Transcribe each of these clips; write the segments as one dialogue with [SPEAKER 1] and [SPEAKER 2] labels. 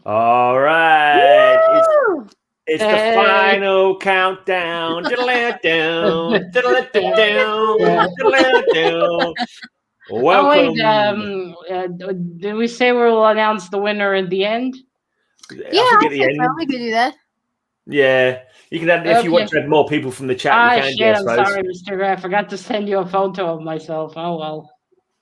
[SPEAKER 1] All right.
[SPEAKER 2] Woo!
[SPEAKER 1] It's the final countdown. Diddle-a-down, diddle-a-down, diddle-a-down.
[SPEAKER 2] Oh wait,
[SPEAKER 1] Welcome.
[SPEAKER 2] did we say we'll announce the winner at the end?
[SPEAKER 3] Yeah,
[SPEAKER 1] I think
[SPEAKER 3] I
[SPEAKER 1] at the
[SPEAKER 3] think so.
[SPEAKER 1] end.
[SPEAKER 3] We could do that.
[SPEAKER 1] Yeah. You can add, if you want to add more people from the chat, you can,
[SPEAKER 2] Shit,
[SPEAKER 1] I
[SPEAKER 2] I'm
[SPEAKER 1] suppose.
[SPEAKER 2] sorry, Mr. Gray. I forgot to send you a photo of myself. Oh well.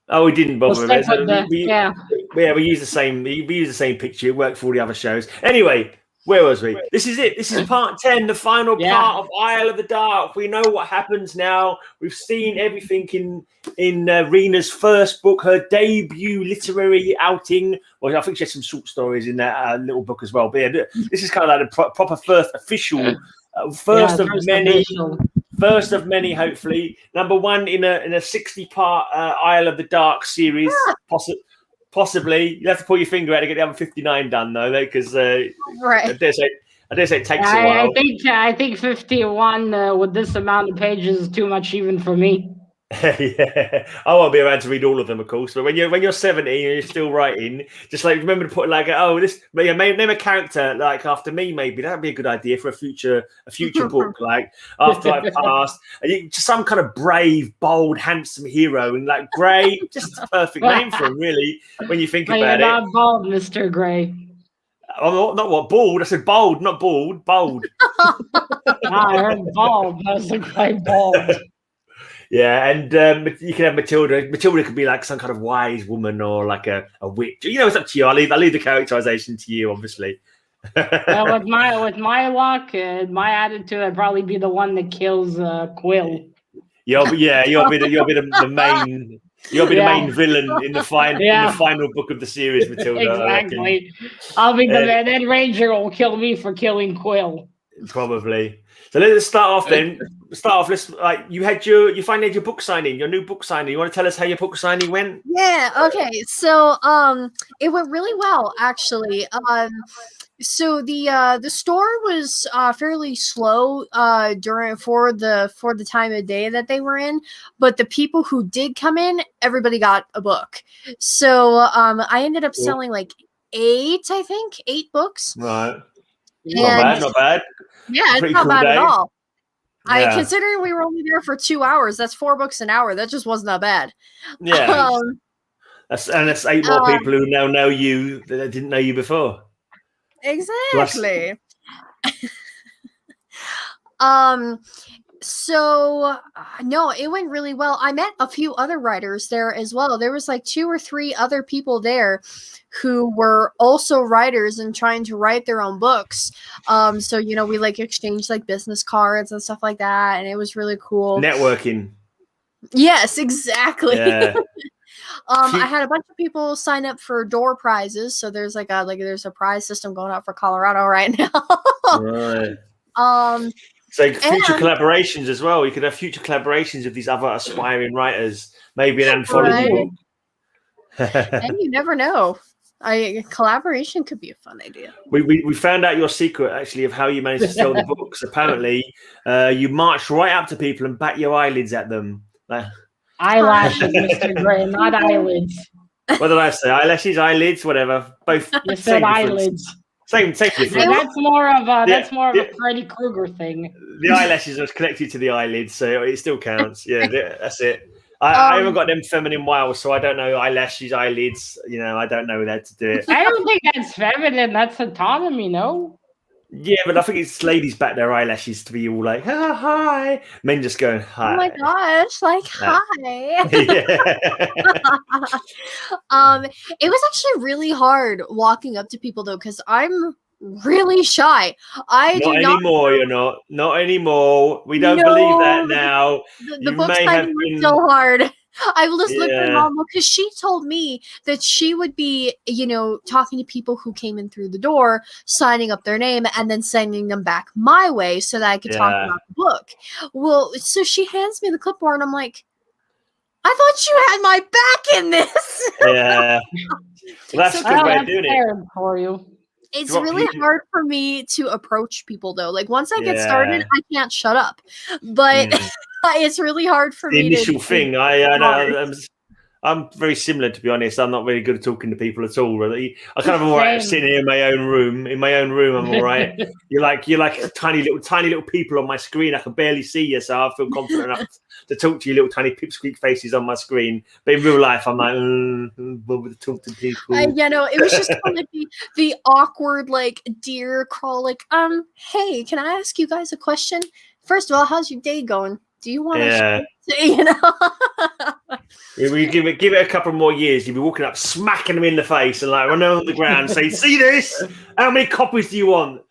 [SPEAKER 1] Oh, we didn't bother
[SPEAKER 2] We'll
[SPEAKER 1] with it.
[SPEAKER 2] stick
[SPEAKER 1] So
[SPEAKER 2] with
[SPEAKER 1] we use the same. We use the same picture. It worked for all the other shows. Anyway, where was we? This is it. This is part 10, the final part of Isle of the Dark. We know what happens now. We've seen everything in Rina's first book, her debut literary outing. Well, I think she had some short stories in that little book as well. But yeah, this is kind of like a proper first official, first of many. Official. First of many, hopefully. Number one in a 60-part Isle of the Dark series, possibly. You have to pull your finger out to get the other 59 done, though, because
[SPEAKER 3] right.
[SPEAKER 1] I dare say it takes a while.
[SPEAKER 2] I think 51 with this amount of pages is too much even for me.
[SPEAKER 1] Yeah, I won't be around to read all of them, of course. But when you're 70 and you're still writing, just like remember to put like, name a character like after me. Maybe that'd be a good idea for a future book. Like after I've passed, just some kind of brave, bold, handsome hero, and like Grey, just a perfect name for him, really. When you think about
[SPEAKER 2] you're
[SPEAKER 1] it,
[SPEAKER 2] not bald, Mr. Gray.
[SPEAKER 1] I'm not what bald. I said bold, not bald. Bold.
[SPEAKER 2] I heard bald. I was like, quite bald.
[SPEAKER 1] Yeah, and you can have Matilda. Matilda could be like some kind of wise woman or like a witch. You know, it's up to you. I'll leave the characterization to you, obviously.
[SPEAKER 2] With my luck, my attitude, I'd probably be the one that kills Quill.
[SPEAKER 1] You'll be the main. You'll be the main villain in the final book of the series, Matilda.
[SPEAKER 2] Exactly. I'll be the man. Then Ranger will kill me for killing Quill.
[SPEAKER 1] Probably. So let's start off then. Let's you finally had your book signing, your new book signing. You want to tell us how your book signing went?
[SPEAKER 3] Yeah. Okay. So it went really well, actually. So the store was fairly slow for the time of day that they were in, but the people who did come in, everybody got a book. So I ended up selling like 8 books.
[SPEAKER 1] Right. Not bad.
[SPEAKER 3] Yeah, it's not bad at all. Considering we were only there for 2 hours, that's 4 books an hour. That just wasn't that bad.
[SPEAKER 1] Yeah. That's 8 more people who now know you that didn't know you before.
[SPEAKER 3] Exactly. So no, it went really well. I met a few other writers there as well. There was like 2 or 3 other people there who were also writers and trying to write their own books. So we like exchanged like business cards and stuff like that, and it was really cool.
[SPEAKER 1] Networking.
[SPEAKER 3] Yes, exactly.
[SPEAKER 1] Yeah.
[SPEAKER 3] I had a bunch of people sign up for door prizes, so there's there's a prize system going out for Colorado right now.
[SPEAKER 1] Right. So future collaborations as well. You could have future collaborations with these other aspiring writers. Maybe an anthology book.
[SPEAKER 3] And you never know. Collaboration could be a fun idea.
[SPEAKER 1] We found out your secret actually of how you managed to sell the books. Apparently, you marched right up to people and bat your eyelids at them.
[SPEAKER 2] Eyelashes, Mr. Gray, not eyelids.
[SPEAKER 1] What did I say? Eyelashes, eyelids, whatever. Both.
[SPEAKER 2] You said eyelids.
[SPEAKER 1] Same difference.
[SPEAKER 2] And that's more of a Freddy Krueger thing.
[SPEAKER 1] The eyelashes are connected to the eyelids, so it still counts. Yeah, that's it. I haven't got them feminine wiles, so I don't know eyelashes, eyelids. I don't know how to do it.
[SPEAKER 2] I don't think that's feminine. That's autonomy, no?
[SPEAKER 1] Yeah, but I think it's ladies bat their eyelashes to be all like, hi. Men just going, hi.
[SPEAKER 3] Oh my gosh, hi. It was actually really hard walking up to people though, because I'm really shy.
[SPEAKER 1] Not anymore, you're not. Not anymore. We don't believe that now.
[SPEAKER 3] The book signing was so hard. I just looked at Mom because she told me that she would be, talking to people who came in through the door, signing up their name, and then sending them back my way so that I could talk about the book. Well, so she hands me the clipboard, and I'm like, I thought you had my back in this.
[SPEAKER 1] Yeah. Well, that's a good way of doing it.
[SPEAKER 2] For you.
[SPEAKER 3] It's really hard for me to approach people, though. Like, once I get started, I can't shut up. But it's really hard for me
[SPEAKER 1] the initial thing. I I'm very similar, to be honest. I'm not very good at talking to people at all. Really, I kind of am all right sitting here in my own room. In my own room, I'm all right. You're like tiny little people on my screen. I can barely see you, so I feel confident enough to talk to you, little tiny pipsqueak faces on my screen. But in real life, I'm like, bother to talk to people.
[SPEAKER 3] It was just kind of the awkward, like, deer crawl, like, hey, can I ask you guys a question? First of all, how's your day going? Do you want to,
[SPEAKER 1] We give it a couple more years. You'll be walking up, smacking them in the face, and like running on the ground, saying, "See this? How many copies do you want?"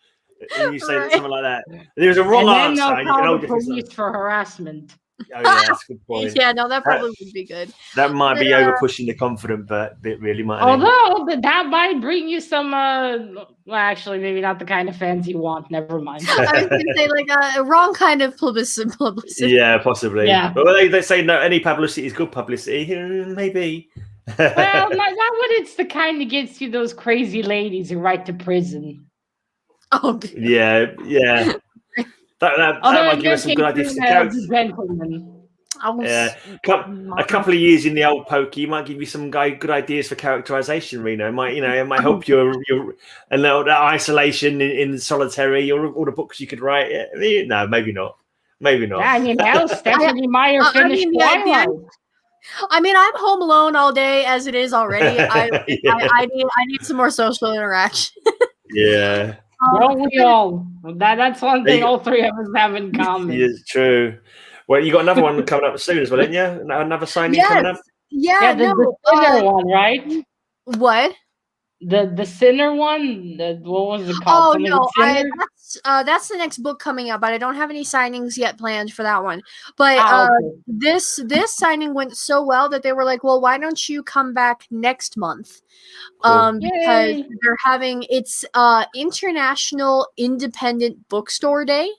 [SPEAKER 1] And you say something like that. And there's a wrong answer.
[SPEAKER 2] And then they'll call the police for harassment.
[SPEAKER 1] Oh yeah, that's a good point.
[SPEAKER 3] Yeah, no, that probably would be good.
[SPEAKER 1] That might be over pushing the confident bit, really, might.
[SPEAKER 2] Although that might bring you some, well, actually, maybe not the kind of fans you want. Never mind.
[SPEAKER 3] I was going to say like a wrong kind of publicity.
[SPEAKER 1] Yeah, possibly.
[SPEAKER 2] Yeah.
[SPEAKER 1] But they say no, any publicity is good publicity. Maybe.
[SPEAKER 2] Well, not when it's the kind that gets you those crazy ladies who write to prison.
[SPEAKER 3] Oh.
[SPEAKER 1] Yeah. That might give us some good ideas for characters. Yeah, a couple of years in the old pokey might give you some good ideas for characterization. Reno, it might help your and that isolation in solitary or all the books you could write. No, maybe not.
[SPEAKER 2] Yeah, Stephanie Meyer finished Twilight.
[SPEAKER 3] I mean, I'm home alone all day as it is already. I need some more social interaction.
[SPEAKER 1] Yeah.
[SPEAKER 2] Don't we all? That's one thing all three of us have in common.
[SPEAKER 1] It's true. Well, you got another one coming up soon as well, didn't you? Another signing coming up?
[SPEAKER 2] Yeah, the Sinner one, right?
[SPEAKER 3] What?
[SPEAKER 2] The Sinner one? What was it called?
[SPEAKER 3] Oh, no. That's the next book coming up, but I don't have any signings yet planned for that one. But this signing went so well that they were like, well, why don't you come back next month? Cool. Because they're having International Independent Bookstore Day.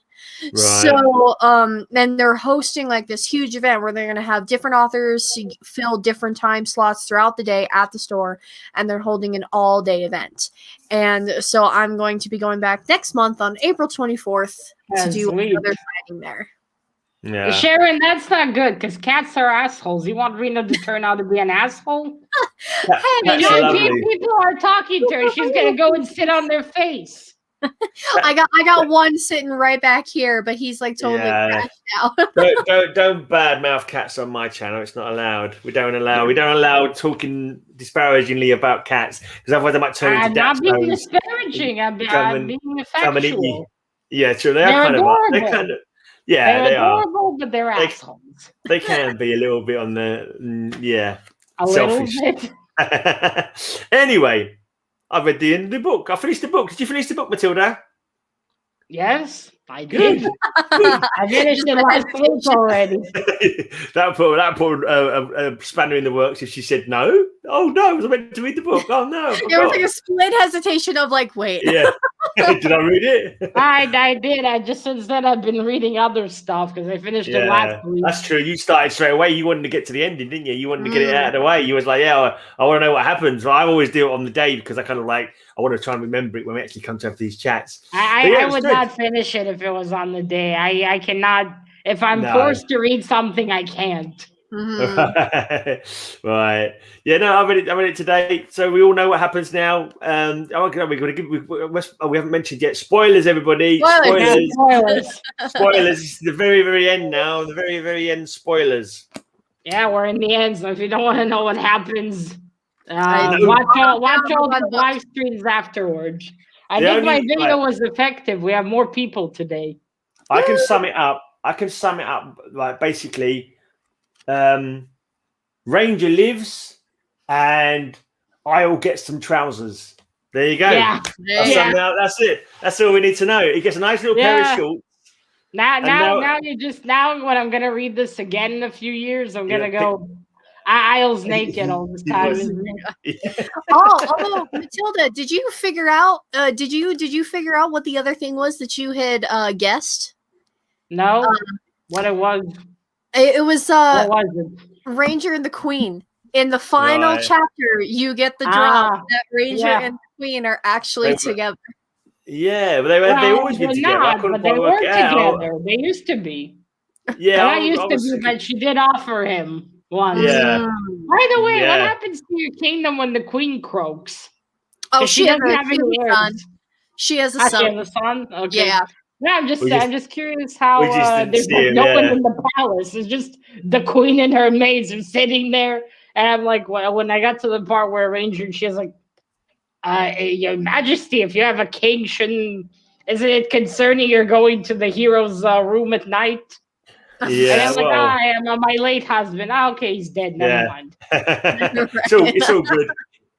[SPEAKER 3] Right. So and they're hosting like this huge event where they're going to have different authors fill different time slots throughout the day at the store, and they're holding an all-day event. And so I'm going to be going back next month on April 24th to do another signing there.
[SPEAKER 1] Yeah.
[SPEAKER 2] Sharon, that's not good because cats are assholes. You want Rena to turn out to be an asshole? Hey, people are talking to her. She's going to go and sit on their face.
[SPEAKER 3] I got one sitting right back here, but he's like totally crashed out.
[SPEAKER 1] don't badmouth cats on my channel. It's not allowed. We don't allow talking disparagingly about cats because otherwise they might turn into
[SPEAKER 2] I'm not being disparaging. I'm being factual.
[SPEAKER 1] Yeah, true. They're adorable. Yeah,
[SPEAKER 2] they're adorable, but they're assholes.
[SPEAKER 1] They can be a little bit on the selfish.
[SPEAKER 2] Little bit.
[SPEAKER 1] Anyway. I've read the end of the book. I finished the book. Did you finish the book, Matilda?
[SPEAKER 2] Yes, I did. I finished it last week already.
[SPEAKER 1] that put spanner in the works if she said no. Oh no, I was meant to read the book. Oh no.
[SPEAKER 3] There was like a split hesitation of like, wait.
[SPEAKER 1] Yeah. Did I read it?
[SPEAKER 2] I did. I just since then I've been reading other stuff because I finished it last week.
[SPEAKER 1] That's true. You started straight away. You wanted to get to the ending, didn't you? You wanted to get it out of the way. You was like, I want to know what happens. Well, I always do it on the day because I kind of like I want to try and remember it when we actually come to have these chats.
[SPEAKER 2] I would not finish it if it was on the day. I cannot. If I'm forced to read something, I can't.
[SPEAKER 3] Mm-hmm.
[SPEAKER 1] Right. Yeah. No, I read it today, so we all know what happens now. We haven't mentioned yet. Spoilers, everybody. Spoilers. Spoilers. It's the very, very end now. The very, very end. Spoilers.
[SPEAKER 2] Yeah, we're in the end. So if you don't want to know what happens. Watch all the live streams afterwards. I think my video was effective. We have more people today.
[SPEAKER 1] I can sum it up. Like basically, Ranger lives, and Isle gets some trousers. There you go.
[SPEAKER 2] Yeah.
[SPEAKER 1] That's it. That's all we need to know. He gets a nice little pair of shorts.
[SPEAKER 2] Now when I'm gonna read this again in a few years, I'm gonna go. Isle's naked all this time.
[SPEAKER 3] Although Matilda, did you figure out? Did you figure out what the other thing was that you had guessed?
[SPEAKER 2] No, what it was.
[SPEAKER 3] It was
[SPEAKER 2] what was it?
[SPEAKER 3] Ranger and the Queen. In the final chapter, you get the drop that Ranger and the Queen are actually together.
[SPEAKER 1] Yeah, but they always been together.
[SPEAKER 2] But they weren't together. They used to be.
[SPEAKER 1] Yeah,
[SPEAKER 2] not used to be, but she did offer him. once.
[SPEAKER 1] Yeah.
[SPEAKER 2] By the way, what happens to your kingdom when the queen croaks?
[SPEAKER 3] Oh,
[SPEAKER 2] she doesn't have any heirs.
[SPEAKER 3] She has a son.
[SPEAKER 2] She has a son? Okay.
[SPEAKER 3] Yeah.
[SPEAKER 2] No, I'm just curious how there's no one in the palace. It's just the queen and her maids are sitting there. And I'm like, well, when I got to the part where Ranger, she's like, Your Majesty, if you have a king, isn't it concerning you're going to the hero's room at night?
[SPEAKER 1] Yeah,
[SPEAKER 2] and I'm like, I am my late husband. Okay, he's dead. Never mind.
[SPEAKER 1] It's all good.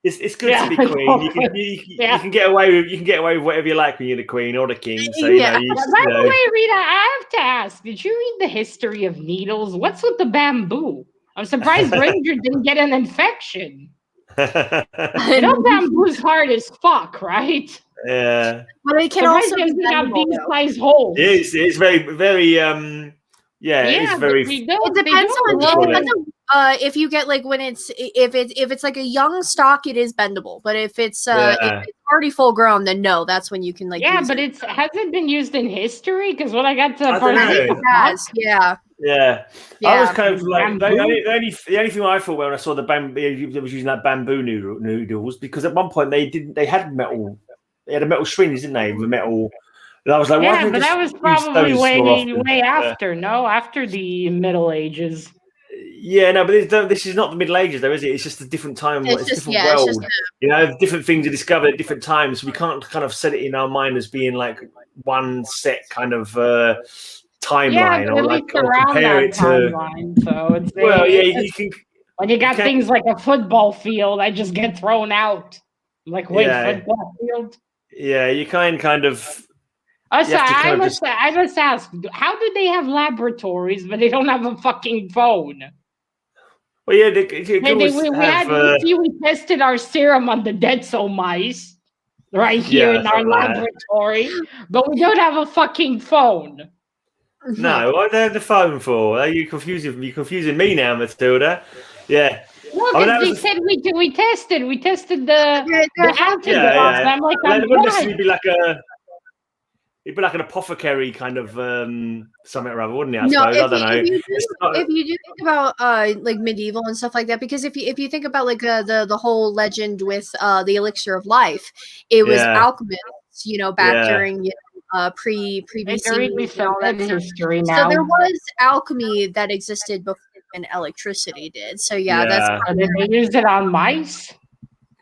[SPEAKER 1] It's good to be queen. You can get away with whatever you like when you're the queen or the king. So
[SPEAKER 2] By the way, Rita, I have to ask: did you read the history of needles? What's with the bamboo? I'm surprised Ranger didn't get an infection. Bamboo's hard as fuck, right?
[SPEAKER 1] Yeah,
[SPEAKER 3] but it can also
[SPEAKER 2] have bean-sized holes.
[SPEAKER 1] It's very, very. It's very.
[SPEAKER 3] It depends on if you get like when if it's like a young stock, it is bendable. But if it's already full grown, then no, that's when you can like.
[SPEAKER 2] Yeah, but hasn't been used in history because when I got to the part,
[SPEAKER 3] it has. Yeah.
[SPEAKER 1] Yeah, I was kind of like the only thing I thought when I saw the bamboo, they was using that bamboo noodles because at one point they had a metal strings, didn't they? With metal. And I was like,
[SPEAKER 2] yeah, but that was probably way after, after the Middle Ages.
[SPEAKER 1] Yeah, no, but this is not the Middle Ages, though, is it? It's just a different time. It's a different world. Different things are discovered at different times. So we can't kind of set it in our mind as being like one set kind of timeline, or like compare it to.
[SPEAKER 2] Timeline, so it's
[SPEAKER 1] you can.
[SPEAKER 2] When you got things like a football field, I just get thrown out. I'm like, wait, football field?
[SPEAKER 1] Yeah, you kind of.
[SPEAKER 2] Oh, so I must ask, how do they have laboratories but they don't have a fucking phone?
[SPEAKER 1] Well, yeah,
[SPEAKER 2] we tested our serum on the Detso mice right here in our laboratory, but we don't have a fucking phone.
[SPEAKER 1] No, what they have the phone for? Are you confusing? You're confusing me now, Matilda. Yeah.
[SPEAKER 2] No, because they said we tested the antibodies. And I'm like,
[SPEAKER 1] it wouldn't necessarily be like it'd be like an apothecary kind of something or other, wouldn't it? I suppose. I don't know.
[SPEAKER 3] If you do think about like medieval and stuff like that, because if you think about like the whole legend with the elixir of life, it was alchemists, back during pre-BC.
[SPEAKER 2] history now.
[SPEAKER 3] So there was alchemy that existed before and electricity did. So
[SPEAKER 2] did they use it on mice?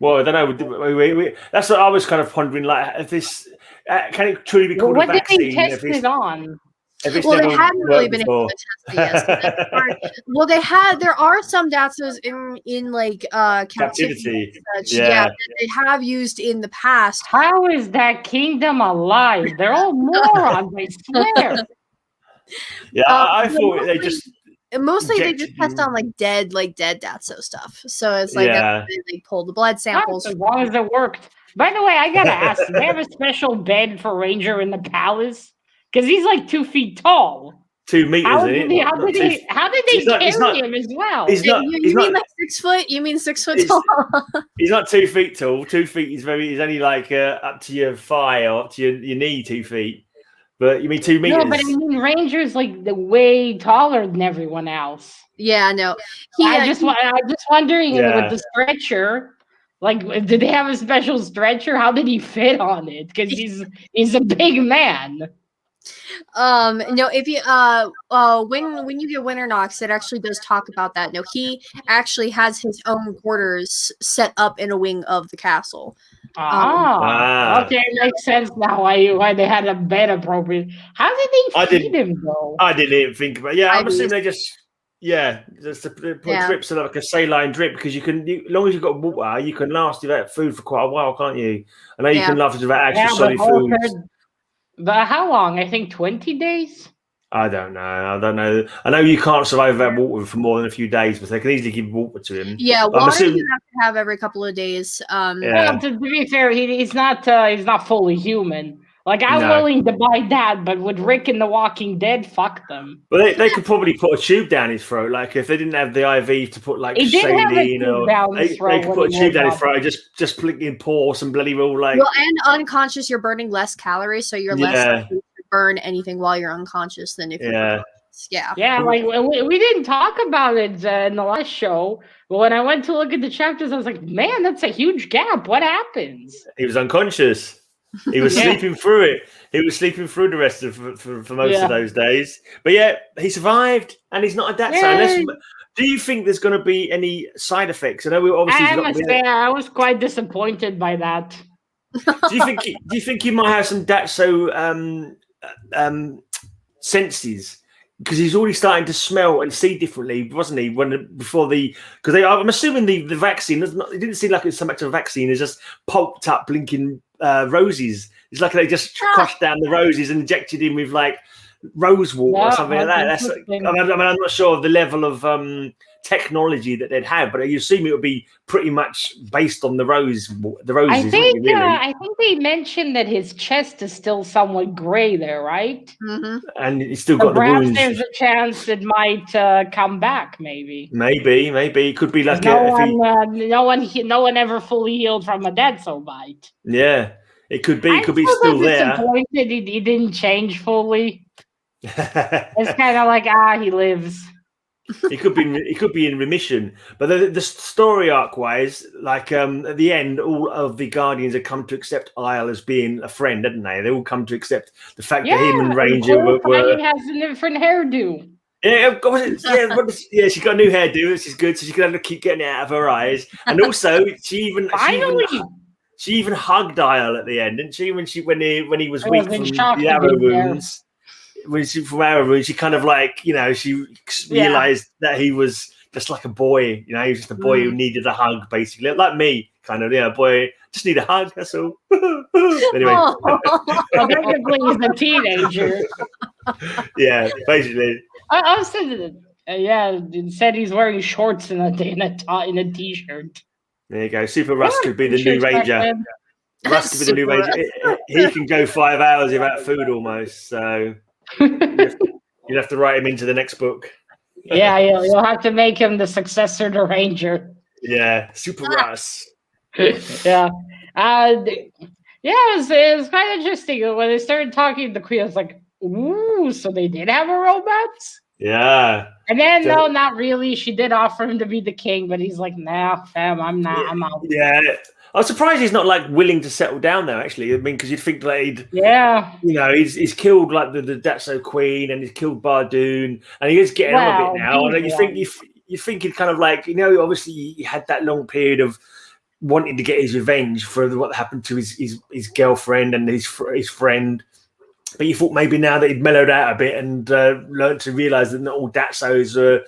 [SPEAKER 1] Well, I don't know. That's what I was kind of pondering. Like, if this can it truly be called a vaccine?
[SPEAKER 2] What did they test it on?
[SPEAKER 3] Well, they hadn't really been able to test it yet. So there are some dazzos in like captivity. And such, that they have used in the past.
[SPEAKER 2] How is that kingdom alive? They're all morons, I swear.
[SPEAKER 1] Yeah, I thought they just.
[SPEAKER 3] Mostly they just test on like dead Datso stuff. So it's like they pull the blood samples.
[SPEAKER 2] As long as it worked. By the way, I gotta ask, do they have a special bed for Ranger in the palace? Because he's like 2 feet tall.
[SPEAKER 1] 2 meters,
[SPEAKER 2] how did they carry him as well?
[SPEAKER 3] You mean like 6 foot? You mean 6 foot tall?
[SPEAKER 1] He's not 2 feet tall. 2 feet is he's only like up to your thigh or up to your knee, 2 feet. But you mean 2 meters?
[SPEAKER 2] No, but I mean Ranger's like way taller than everyone else.
[SPEAKER 3] Yeah, no.
[SPEAKER 2] I'm just wondering with the stretcher. Like, did they have a special stretcher? How did he fit on it? Because he's a big man.
[SPEAKER 3] No, if you when you get Winternox, it actually does talk about that. No, he actually has his own quarters set up in a wing of the castle.
[SPEAKER 2] Okay, makes sense now why they had a bed appropriate. How did they feed him though?
[SPEAKER 1] I didn't even think about. Yeah, I'm assuming they just put drips of like a saline drip because as long as you've got water, you can last without food for quite a while, can't you? I know you can last without actual solid food.
[SPEAKER 2] But how long? I think 20 days.
[SPEAKER 1] I don't know. I know you can't survive without water for more than a few days, but they can easily give water to him.
[SPEAKER 3] Yeah, water you have to have every couple of days.
[SPEAKER 2] Well, to be fair, he's not fully human. Like, I'm willing to buy that, but with Rick in The Walking Dead, fuck them.
[SPEAKER 1] Well, they could probably put a tube down his throat. Like, if they didn't have the IV to put, like, saline or... They could put a tube down his throat, just pour some bloody roll, like...
[SPEAKER 3] Well, and unconscious, you're burning less calories, so you're less likely to burn anything while you're unconscious than if you're Yeah.
[SPEAKER 2] Yeah, like we didn't talk about it in the last show, but when I went to look at the chapters, I was like, man, that's a huge gap. What happens?
[SPEAKER 1] He was unconscious. He was sleeping through it. He was sleeping through the rest of for most of those days. But yeah, he survived, and he's not a Datso. Do you think there's going to be any side effects? I know we obviously.
[SPEAKER 2] I must say, I was quite disappointed by that.
[SPEAKER 1] Do you think he might have some Datso senses? Because he's already starting to smell and see differently, wasn't he? Because I'm assuming the vaccine it didn't seem like it's so much of a vaccine. It's just pulped up, blinking roses. It's like they just crushed down the roses and injected him with like rose water or something like that. I'm not sure of the level of technology that they'd have, but you assume it would be pretty much based on the roses.
[SPEAKER 2] I think they mentioned that his chest is still somewhat gray there, right?
[SPEAKER 3] Mm-hmm.
[SPEAKER 1] And he's still got the wounds.
[SPEAKER 2] Perhaps there's a chance it might come back. Maybe
[SPEAKER 1] it could be like
[SPEAKER 2] no one ever fully healed from a Datso bite.
[SPEAKER 1] Yeah, it could be. It could be still there.
[SPEAKER 2] Disappointed he didn't change fully. It's kind of like he lives.
[SPEAKER 1] It could be in remission, but the story arc wise, like at the end, all of the Guardians have come to accept Isle as being a friend, haven't they? They all come to accept the fact that him and Ranger were.
[SPEAKER 2] He has a different hairdo.
[SPEAKER 1] Yeah, of course. Yeah, she's got a new hairdo, which is good, so she can have to keep getting it out of her eyes. And also, she even hugged Isle at the end, didn't she? When he was weak from the arrow wounds. From arrow wounds, she kind of like, she realized that he was just like a boy. He was just a boy who needed a hug, basically, like me, kind of. Yeah, boy, just need a hug. That's all. Anyway,
[SPEAKER 2] technically he's a teenager.
[SPEAKER 1] Yeah, basically.
[SPEAKER 2] I said, it said he's wearing shorts in a t-shirt.
[SPEAKER 1] There you go. Super Russ could be the new Ranger. Russ could be the new Ranger. He can go 5 hours without food almost. So you'll have to write him into the next book.
[SPEAKER 2] Yeah, you'll have to make him the successor to Ranger.
[SPEAKER 1] Yeah, Super Russ.
[SPEAKER 2] Yeah. It was kind of interesting when they started talking. The Queen was like, "Ooh, so they did have a romance."
[SPEAKER 1] Yeah.
[SPEAKER 2] And then no, not really. She did offer him to be the king, but he's like, "Nah, fam, I'm not.
[SPEAKER 1] Yeah.
[SPEAKER 2] I'm out."
[SPEAKER 1] Yeah. I was surprised he's not like willing to settle down though. Actually, I mean, because you'd think that he's killed like the Datso Queen and he's killed Bardoon, and he is getting on a bit now. And you think he'd kind of like, obviously he had that long period of wanting to get his revenge for what happened to his girlfriend and his friend. But you thought maybe now that he'd mellowed out a bit and learned to realize that not all Datsos are,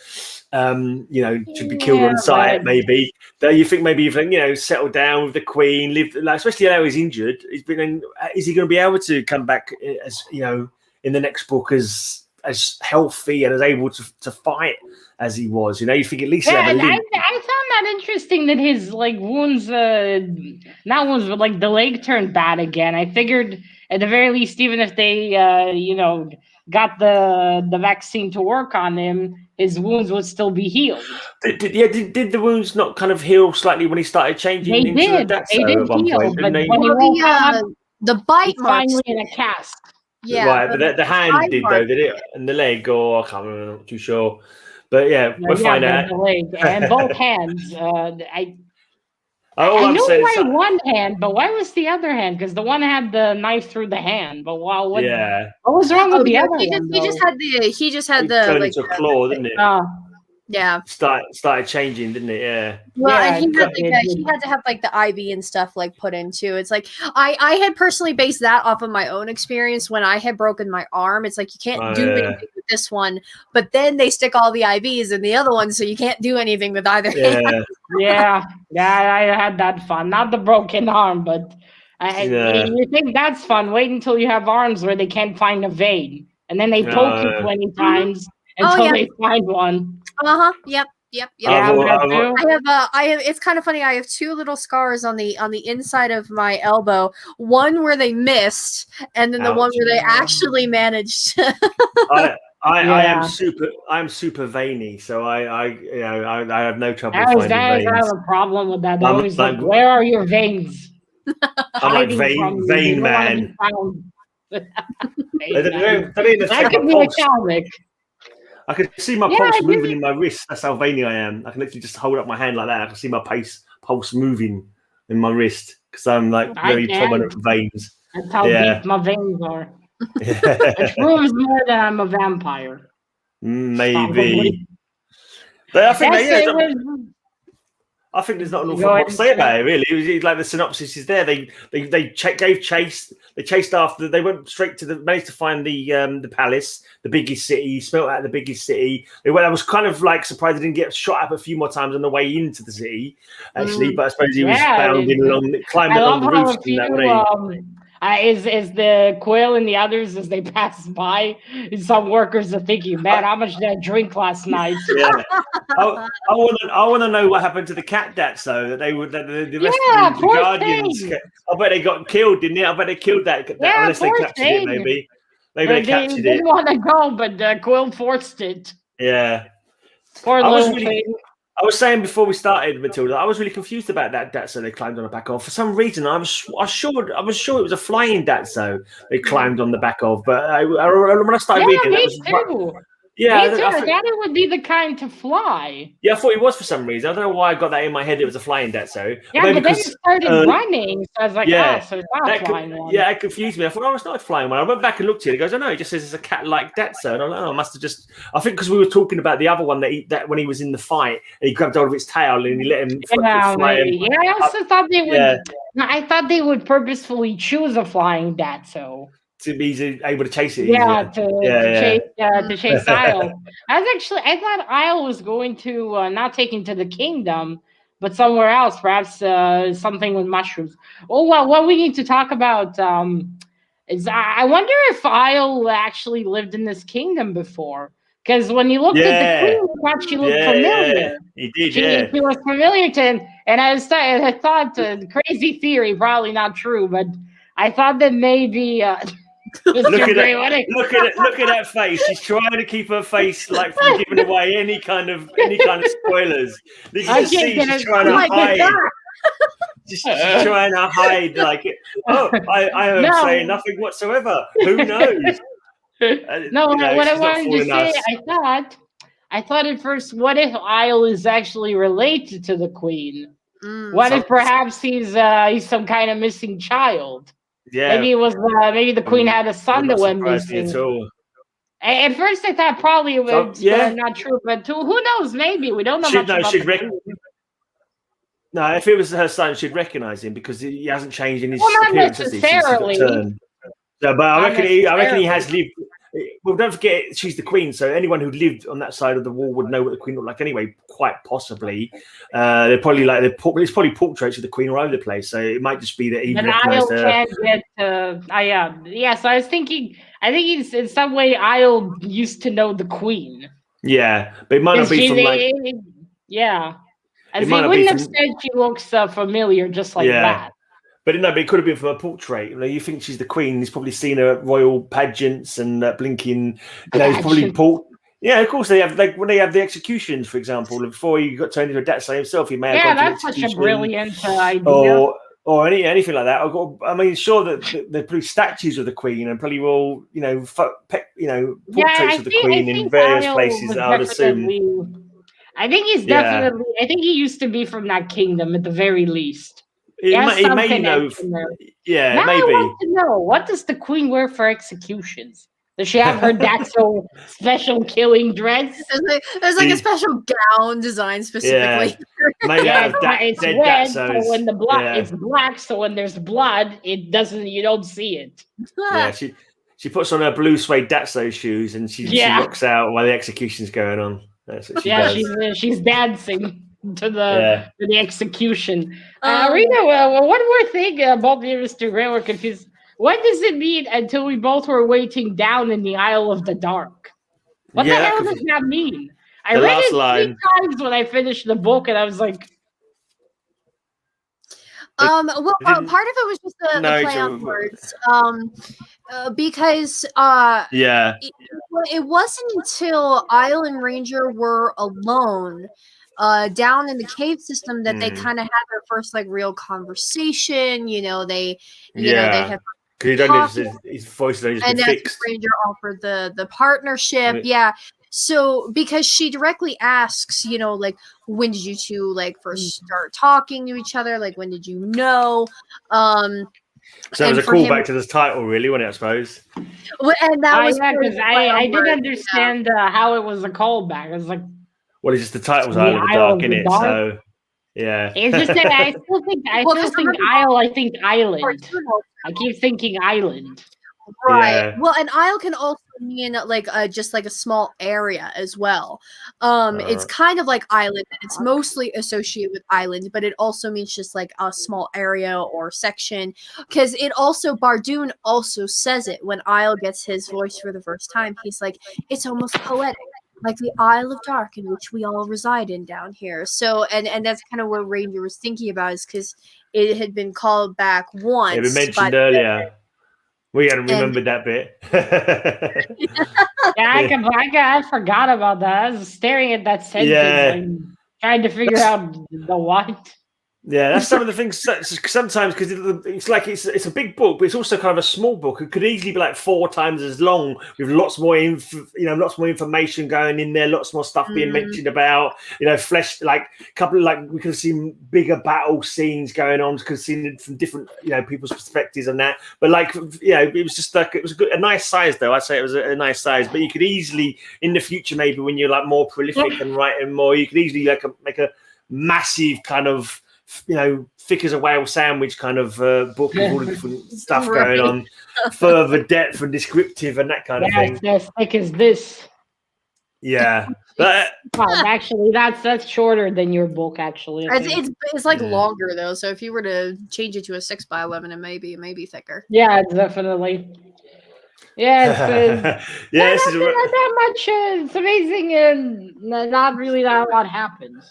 [SPEAKER 1] should be killed on sight. Maybe that you think maybe settle down with the Queen, live like, especially now he's injured. Is he going to be able to come back as in the next book as healthy and as able to fight as he was? You think at least he'll have a link.
[SPEAKER 2] I found that interesting that his wounds, not wounds, but like the leg turned bad again. I figured at the very least, even if they got the vaccine to work on him, his wounds would still be healed.
[SPEAKER 1] Did the wounds not kind of heal slightly when he started changing into the Datso at one point?
[SPEAKER 2] But when he woke up,
[SPEAKER 3] the bite marks
[SPEAKER 2] finally in a cast.
[SPEAKER 3] Yeah,
[SPEAKER 1] right, but the hand did though, did it? And the leg, I can't remember, I'm not too sure. But we'll find out.
[SPEAKER 2] The leg and both hands. I know why one hand, but why was the other hand? Because the one had the knife through the hand. But what was wrong with the other one?
[SPEAKER 3] He just had the
[SPEAKER 1] turned into a claw, didn't it?
[SPEAKER 3] Yeah.
[SPEAKER 1] Started changing, didn't it? Yeah.
[SPEAKER 3] Well, and he had to have like the IV and stuff like put into. It's like I had personally based that off of my own experience when I had broken my arm. It's like you can't do anything with this one, but then they stick all the IVs in the other one, so you can't do anything with either hand.
[SPEAKER 2] Yeah, I had that fun. Not the broken arm, but you think that's fun. Wait until you have arms where they can't find a vein, and then they poke you 20 times until they find one.
[SPEAKER 3] Yep.
[SPEAKER 2] Yeah,
[SPEAKER 3] I have. It's kind of funny. I have 2 little scars on the inside of my elbow. One where they missed, and then the one where they actually managed.
[SPEAKER 1] I am super veiny, so I have no trouble finding veins.
[SPEAKER 2] I have a problem with that. They're always like, where are your veins?
[SPEAKER 1] I'm like vein man.
[SPEAKER 2] That could be a comic.
[SPEAKER 1] I can see my pulse moving in my wrist. That's how veiny I am. I can literally just hold up my hand like that. I can see my pulse moving in my wrist because I'm like very prominent veins.
[SPEAKER 2] That's how deep my veins are. Which proves more that I'm a vampire.
[SPEAKER 1] Maybe. But I think I think there's not an awful lot to say about it, really. It was like the synopsis is there. They chased after. They went straight to managed to find the palace, the biggest city. Smelt out the biggest city. I was kind of like surprised they didn't get shot up a few more times on the way into the city, actually. But I suppose he was climbing along the roofs in that way.
[SPEAKER 2] Is the Quill and the others as they pass by? Some workers are thinking, "Man, how much did I drink last night?"
[SPEAKER 1] Yeah, I want to know what happened to the cat dats though. That they would the rest of the Guardians. Thing. I bet they got killed, didn't they? I bet they killed that. Unless they captured it, maybe they captured it.
[SPEAKER 2] They didn't want to go, but Quill forced it.
[SPEAKER 1] Yeah,
[SPEAKER 2] poor little thing.
[SPEAKER 1] I was saying before we started, Matilda, I was really confused about that Datso they climbed on the back of. For some reason, I was sure it was a flying Datso they climbed on the back of. But when I started reading,
[SPEAKER 2] me too. I thought it would be the kind to fly.
[SPEAKER 1] Yeah, I thought it was for some reason. I don't know why I got that in my head. It was a flying Datso.
[SPEAKER 2] Yeah, but then it started running. So I was like, so it's not a flying one.
[SPEAKER 1] Yeah, it confused me. I thought, it's not a flying one. I went back and looked at it. It goes, it just says it's a cat-like Datso. And I'm like, I must have just... I think because we were talking about the other one that when he was in the fight, and he grabbed hold of its tail and he let him fly.
[SPEAKER 2] Yeah, I also thought they would... Yeah. I thought they would purposefully choose a flying Datso.
[SPEAKER 1] To be able to chase it.
[SPEAKER 2] To chase Isle. I thought Isle was going to not take him to the kingdom, but somewhere else, perhaps something with mushrooms. Oh, well, what we need to talk about is I wonder if Isle actually lived in this kingdom before. Because when you looked at the queen, you thought she looked familiar.
[SPEAKER 1] He did,
[SPEAKER 2] She was familiar to him. And I thought, crazy theory, probably not true, but I thought that maybe...
[SPEAKER 1] Look at that face. She's trying to keep her face like from giving away any kind of spoilers. You can see she's trying to hide. She's trying to hide like it. I am saying nothing whatsoever. Who knows?
[SPEAKER 2] What I wanted to say, I thought at first, what if Isle is actually related to the queen? What if perhaps he's some kind of missing child?
[SPEAKER 1] Yeah,
[SPEAKER 2] maybe it was. Maybe the queen had a son that went missing. At first, I thought probably it was not true, but who knows? Maybe we don't know much about
[SPEAKER 1] No, if it was her son, she'd recognize him because he hasn't changed in his
[SPEAKER 2] appearance.
[SPEAKER 1] Not
[SPEAKER 2] necessarily.
[SPEAKER 1] But I reckon he has lived. Well, don't forget, she's the queen, so anyone who lived on that side of the wall would know what the queen looked like anyway, quite possibly. They're probably it's probably portraits of the queen all over the place, so it might just be that he recognized her.
[SPEAKER 2] So I was thinking, I think he's in some way Isle used to know the queen.
[SPEAKER 1] Yeah, but it might not be from like...
[SPEAKER 2] Yeah. As he wouldn't have said she looks familiar just like that.
[SPEAKER 1] But it could have been from a portrait. You think she's the queen? He's probably seen her at royal pageants and blinking. He's probably Yeah, of course they have. Like when they have the executions, for example, before he got turned into a Datso himself, he may have gone to
[SPEAKER 2] that's such a brilliant idea.
[SPEAKER 1] Or anything like that. I mean, sure that they're probably statues of the queen and probably all portraits of the queen in various places. I would assume.
[SPEAKER 2] I think he's definitely. I think he used to be from that kingdom at the very least.
[SPEAKER 1] He may know. Yeah,
[SPEAKER 2] now
[SPEAKER 1] maybe.
[SPEAKER 2] I want to know, what does the queen wear for executions? Does she have her Datso special killing dress?
[SPEAKER 3] There's like a special gown designed specifically.
[SPEAKER 2] It's red, so when the blood it's black, so when there's blood, you don't see it.
[SPEAKER 1] Yeah, she puts on her blue suede Datso shoes and she rocks out while the execution's going on. That's what she does.
[SPEAKER 2] She's dancing to the execution. Rina, one more thing, both of you, Mr. Gray, were confused. What does it mean until we both were waiting down in the Isle of the Dark? What the hell does that mean? I read it 3 times when I finished the book, and I was like...
[SPEAKER 3] part of it was just the play on words. Because it wasn't until Isle and Ranger were alone down in the cave system that they kind of had their first real conversation. They had
[SPEAKER 1] because his voice has been fixed.
[SPEAKER 3] Ranger offered the partnership. Yeah. So because she directly asks, like, when did you two like first start talking to each other? Like, when did you know?
[SPEAKER 1] So it was a callback to the title, really, wasn't it? I suppose.
[SPEAKER 3] And that was
[SPEAKER 2] because I didn't understand how it was a callback. It was like,
[SPEAKER 1] well, it's just the title's Isle of the Dark, isn't it? So yeah,
[SPEAKER 2] it's just that I still think Isle. I think Island. I keep thinking Island.
[SPEAKER 3] Right.
[SPEAKER 1] Yeah.
[SPEAKER 3] Well, an isle can also mean like just like a small area as well. It's kind of like island, and it's mostly associated with island, but it also means just like a small area or section. Because it also Bardoon also says it when Isle gets his voice for the first time. He's like, it's almost poetic, like the Isle of Dark in which we all reside in down here. So, and that's kind of what Ranger was thinking about, is because it had been called back once.
[SPEAKER 1] It was mentioned earlier. We hadn't remembered that bit.
[SPEAKER 2] I forgot about that. I was staring at that sentence, like, trying to figure out the what.
[SPEAKER 1] Yeah, that's some of the things. Sometimes because it's like it's a big book, but it's also kind of a small book. It could easily be like 4 times as long, with lots more lots more information going in there, lots more stuff being mentioned about, flesh, like a couple, like we could have seen bigger battle scenes going on, could have seen it from different, people's perspectives on that. But like, it was just like, it was a nice size though. I'd say it was a nice size, but you could easily in the future, maybe when you're like more prolific and writing more, you could easily make a massive kind of, thick as a whale sandwich kind of book with all the different stuff going on, further depth and descriptive and that kind of thing.
[SPEAKER 2] As thick as this.
[SPEAKER 1] Yeah.
[SPEAKER 2] Actually, that's shorter than your book. Actually,
[SPEAKER 3] it's like longer though. So if you were to change it to a 6x11, it may be thicker.
[SPEAKER 2] Yeah, definitely. Yeah,
[SPEAKER 1] this
[SPEAKER 2] is not that much. It's amazing, and not really that a lot happens.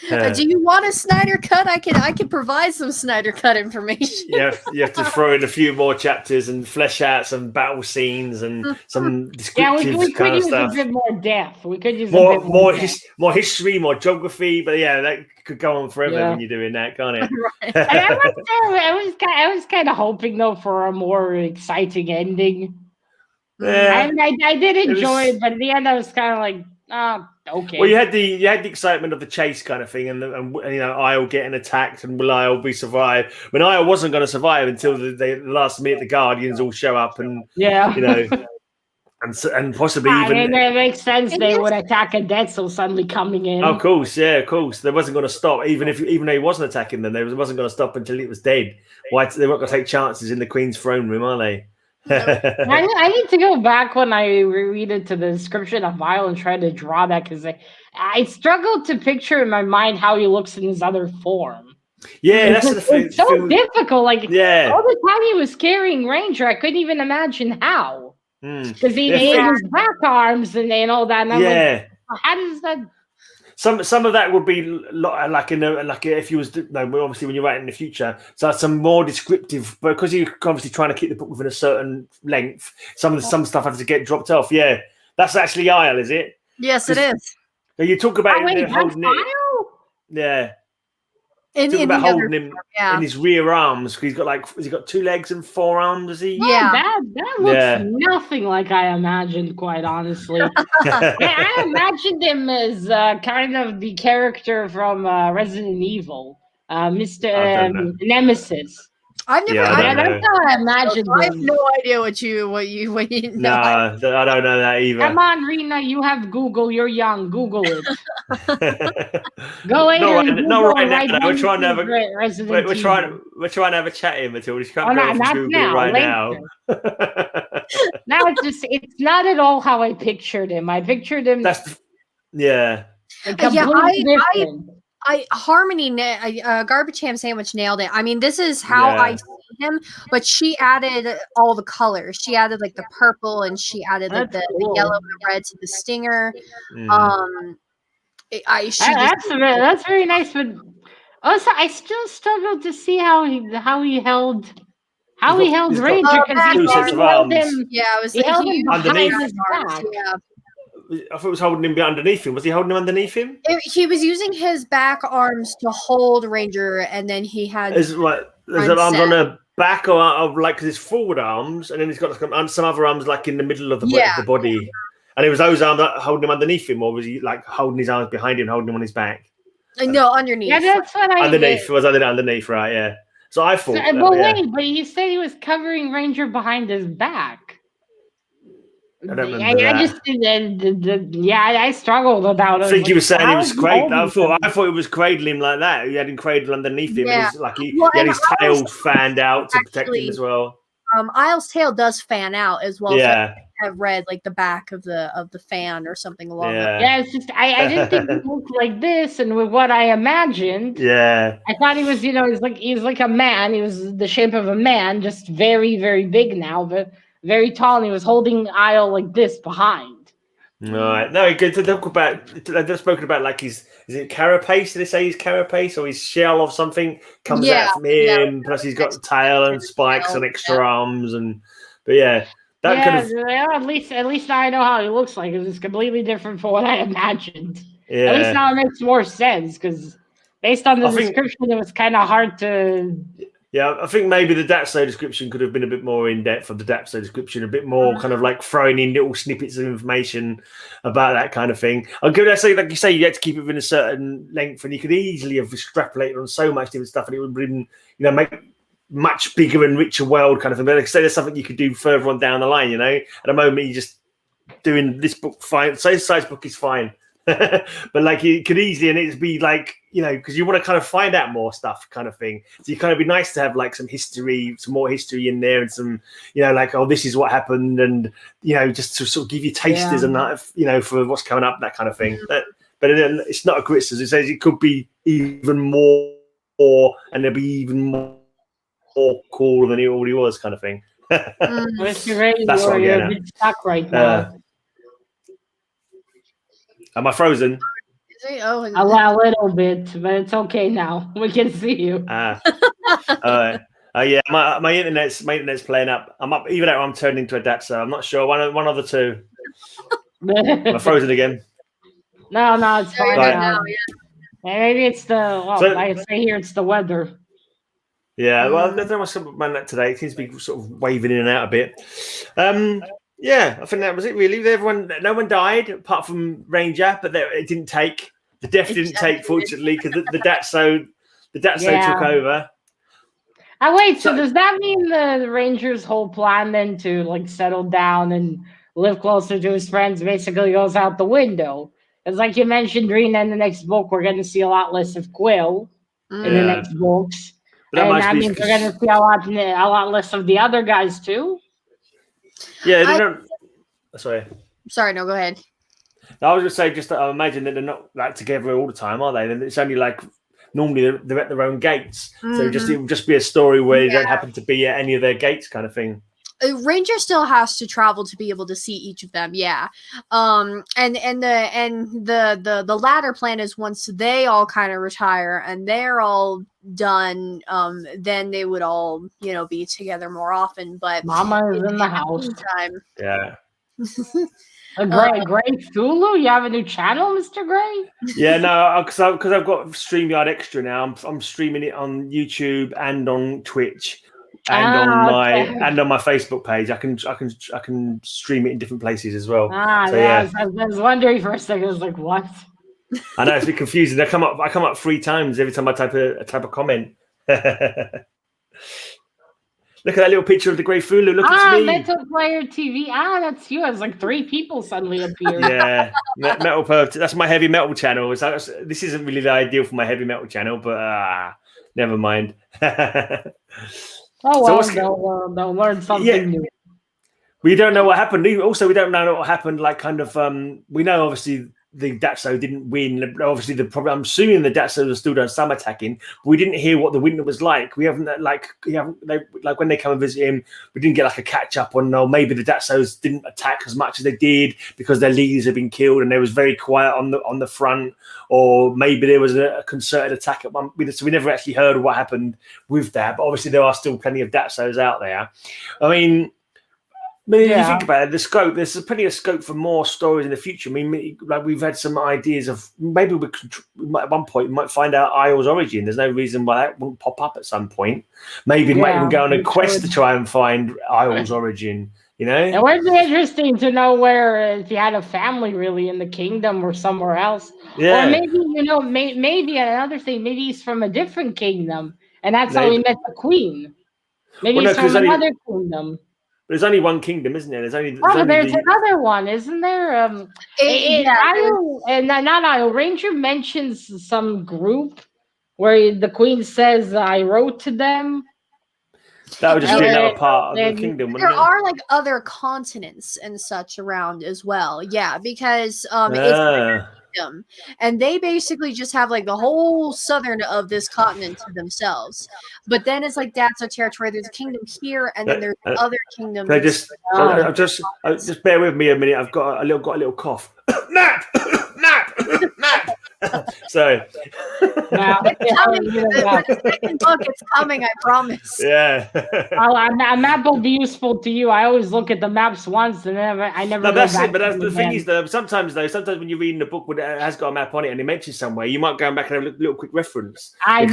[SPEAKER 3] Do you want a Snyder cut? I can provide some Snyder cut information.
[SPEAKER 1] You have to throw in a few more chapters and flesh out some battle scenes and some descriptive
[SPEAKER 2] we
[SPEAKER 1] kind
[SPEAKER 2] could
[SPEAKER 1] of
[SPEAKER 2] use
[SPEAKER 1] stuff.
[SPEAKER 2] a bit more depth. We could use
[SPEAKER 1] more history, more geography. But that could go on forever when you're doing that, can't it?
[SPEAKER 3] Right.
[SPEAKER 2] And I was kind of hoping though for a more exciting ending.
[SPEAKER 1] Yeah.
[SPEAKER 2] I did enjoy it, but at the end I was kind of like, okay.
[SPEAKER 1] Well, you had the excitement of the chase kind of thing, and Isle getting attacked, and will Isle be survived? When Isle wasn't going to survive until the last minute, the Guardians all show up, and and possibly even
[SPEAKER 2] it makes sense they would attack a Detzel suddenly coming in.
[SPEAKER 1] Of course, of course, they wasn't going to stop even though he wasn't attacking them. They wasn't going to stop until it was dead. Why they weren't going to take chances in the Queen's throne room, are they?
[SPEAKER 2] I need to go back when I reread into the description of Isle and try to draw that, because I struggled to picture in my mind how he looks in his other form.
[SPEAKER 1] Yeah, that's the thing.
[SPEAKER 2] It's so difficult. Like all the time he was carrying Ranger, I couldn't even imagine how. Because he had his back arms and all that. And I'm like, how does that?
[SPEAKER 1] Some of that would be like if you was obviously when you're writing in the future, so some more descriptive, but because you're obviously trying to keep the book within a certain length, some stuff has to get dropped off. Yeah, that's actually Isle, is it?
[SPEAKER 3] Yes, it is.
[SPEAKER 1] You talk about holding it. Yeah. About holding him in his rear arms, because has he got 2 legs and 4 arms? Is he?
[SPEAKER 2] Yeah, that looks nothing like I imagined. Quite honestly, I imagined him as kind of the character from Resident Evil, Mr. Nemesis.
[SPEAKER 3] I've never.
[SPEAKER 2] That's how I imagined.
[SPEAKER 3] I have no idea what you know.
[SPEAKER 1] No, I don't know that either.
[SPEAKER 2] Come on, Rina, you have Google. You're young. Google it. Go ahead.
[SPEAKER 1] No, right now. We're trying to have we're trying to have a chat here, Matilda. You can't go to Google right now.
[SPEAKER 2] Now it's not at all how I pictured him. I pictured him.
[SPEAKER 3] Different. Harmony, Garbage Ham Sandwich nailed it. I mean, this is how I see him, but she added all the colors. She added like the purple, and she added like the yellow and the red to the stinger.
[SPEAKER 2] That's very nice, but also I still struggle to see how he held Ranger, because he held him.
[SPEAKER 3] Yeah, I was
[SPEAKER 2] held him
[SPEAKER 1] underneath
[SPEAKER 2] his back.
[SPEAKER 3] Yeah.
[SPEAKER 1] I thought it was holding him underneath him. Was he holding him underneath him?
[SPEAKER 3] He was using his back arms to hold Ranger, and then he had. There's
[SPEAKER 1] arms on the back or like his forward arms, and then he's got some other arms like in the middle of the body. And it was those arms holding him underneath him, or was he like holding his arms behind him, holding him on his back?
[SPEAKER 3] No, underneath.
[SPEAKER 2] Yeah, that's what I
[SPEAKER 1] underneath. It was underneath, right? Yeah. So I thought.
[SPEAKER 2] But you said he was covering Ranger behind his back.
[SPEAKER 1] I don't remember that.
[SPEAKER 2] I struggled about it.
[SPEAKER 1] I think he was saying he was cradling. I thought it was cradling him like that. He had him cradled underneath him, and he had his tail fanned out to protect him as well.
[SPEAKER 3] Isle's tail does fan out as well.
[SPEAKER 1] Yeah.
[SPEAKER 3] So I have read like the back of the fan or something along that.
[SPEAKER 2] Yeah, it's just I didn't think he looked like this, and with what I imagined.
[SPEAKER 1] Yeah.
[SPEAKER 2] I thought he was, he's like a man. He was the shape of a man, just very, very big now, but very tall, and he was holding Isle like this behind.
[SPEAKER 1] Right. No, good to talk about. They've spoken about like is it carapace? Did they say his carapace or his shell or something comes out from him? Plus, he's got the tail and spikes and extra arms, but at
[SPEAKER 2] least now I know how he looks like. It's completely different from what I imagined.
[SPEAKER 1] Yeah.
[SPEAKER 2] At least now it makes more sense because based on the description, it was kind of hard to.
[SPEAKER 1] Yeah, I think maybe the Datso description could have been a bit more in depth of the Datso description, a bit more kind of like throwing in little snippets of information about that kind of thing. I'll give that, like you say, you had to keep it within a certain length, and you could easily have extrapolated on so much different stuff, and it would have been, make much bigger and richer world kind of thing. But like I say, there's something you could do further on down the line. At the moment, you're just doing this book fine. So this size book is fine. But like you could easily, and it'd be like, because you want to kind of find out more stuff kind of thing. So you kind of be nice to have like some more history in there, and some, like, oh, this is what happened, and just to sort of give you tasters and that, for what's coming up, that kind of thing. But it's not a criticism. It says it could be even more, and there'll be even more cool than it already was, kind of thing.
[SPEAKER 2] Mr. Ray, you're a bit stuck right now.
[SPEAKER 1] Am I frozen?
[SPEAKER 3] Oh,
[SPEAKER 2] a little bit, but it's okay now. We can see you.
[SPEAKER 1] Yeah, my internet's playing up. I'm up. Either that or I'm turned into a Datso. I'm not sure. One of the two. Am I frozen again?
[SPEAKER 2] No, it's fine now. Maybe it's I say here it's the weather.
[SPEAKER 1] Yeah, well, there's not much about that today. It seems to be sort of waving in and out a bit. Yeah, I think that was it, really. No one died apart from Ranger, but it didn't take. The death didn't take, fortunately, because the Datso took over.
[SPEAKER 2] Wait, so does that mean the Ranger's whole plan then to like settle down and live closer to his friends basically goes out the window? It's like you mentioned, Rina, in the next book, we're going to see a lot less of Quill in the next books. And that means we're going to see a lot less of the other guys, too?
[SPEAKER 1] Yeah, they don't. Sorry,
[SPEAKER 3] no, go ahead.
[SPEAKER 1] I was just saying, I imagine that they're not like together all the time, are they? It's only like normally they're at their own gates, so it will just be a story where they don't happen to be at any of their gates, kind of thing.
[SPEAKER 3] Ranger still has to travel to be able to see each of them, and the latter plan is once they all kind of retire and they're all done, then they would all be together more often. But
[SPEAKER 2] Mama is in the house.
[SPEAKER 1] Yeah.
[SPEAKER 2] Gray Thulu, you have a new channel, Mr. Gray?
[SPEAKER 1] Yeah, no, because I've got StreamYard Extra now. I'm streaming it on YouTube and on Twitch. And on my Facebook page, I can stream it in different places as well.
[SPEAKER 2] I was wondering for a second. I was like, what?
[SPEAKER 1] I know, it's a bit confusing. I come up 3 times every time I type a comment. Look at that little picture of the Grey Thulu. Look, it's me.
[SPEAKER 2] Metal Player TV. That's you. It's like 3 people suddenly appeared.
[SPEAKER 1] Yeah, Metal Perv. That's my heavy metal channel. This isn't really the ideal for my heavy metal channel, but never mind.
[SPEAKER 2] Oh, well, they'll learn something new.
[SPEAKER 1] We don't know what happened. Also, we don't know what happened. Like, kind of, we know obviously the Datso didn't win. Obviously, I'm assuming the Datso are still doing some attacking. But we didn't hear what the winter was like. We haven't like when they come and visit him, we didn't get like a catch up on. No, maybe the Datsos didn't attack as much as they did because their leaders had been killed and they was very quiet on the front. Or maybe there was a concerted attack at one. So we never actually heard what happened with that. But obviously, there are still plenty of Datsos out there. I mean, if you think about it, the scope, there's plenty of scope for more stories in the future. I mean, like we've had some ideas of maybe at one point we might find out Isle's origin. There's no reason why that wouldn't pop up at some point. Maybe we might even go on a quest to try and find Isle's origin You know,
[SPEAKER 2] it would be interesting to know where if he had a family really in the kingdom or somewhere else, or maybe maybe another thing. Maybe he's from a different kingdom, and that's how he met the queen. Maybe he's from another kingdom.
[SPEAKER 1] There's only one kingdom, isn't there? There's only
[SPEAKER 2] another one, isn't there? And not Isle Ranger mentions some group where the queen says, "I wrote to them."
[SPEAKER 1] That would just be another part of the kingdom.
[SPEAKER 3] There are like other continents and such around as well. Yeah, because it's kingdom, and they basically just have like the whole southern of this continent to themselves. But then it's like that's a territory. There's a kingdom here, and then there's other kingdoms.
[SPEAKER 1] Just bear with me a minute. I've got a little cough. Nap. So
[SPEAKER 3] the second book, it's coming, I promise.
[SPEAKER 1] Yeah.
[SPEAKER 2] A map will be useful to you. I always look at the maps once and I never.
[SPEAKER 1] No, that's it. But the thing is, though, sometimes when you're reading the book it has got a map on it and it mentions somewhere, you might go back and have a little quick reference.
[SPEAKER 2] I'm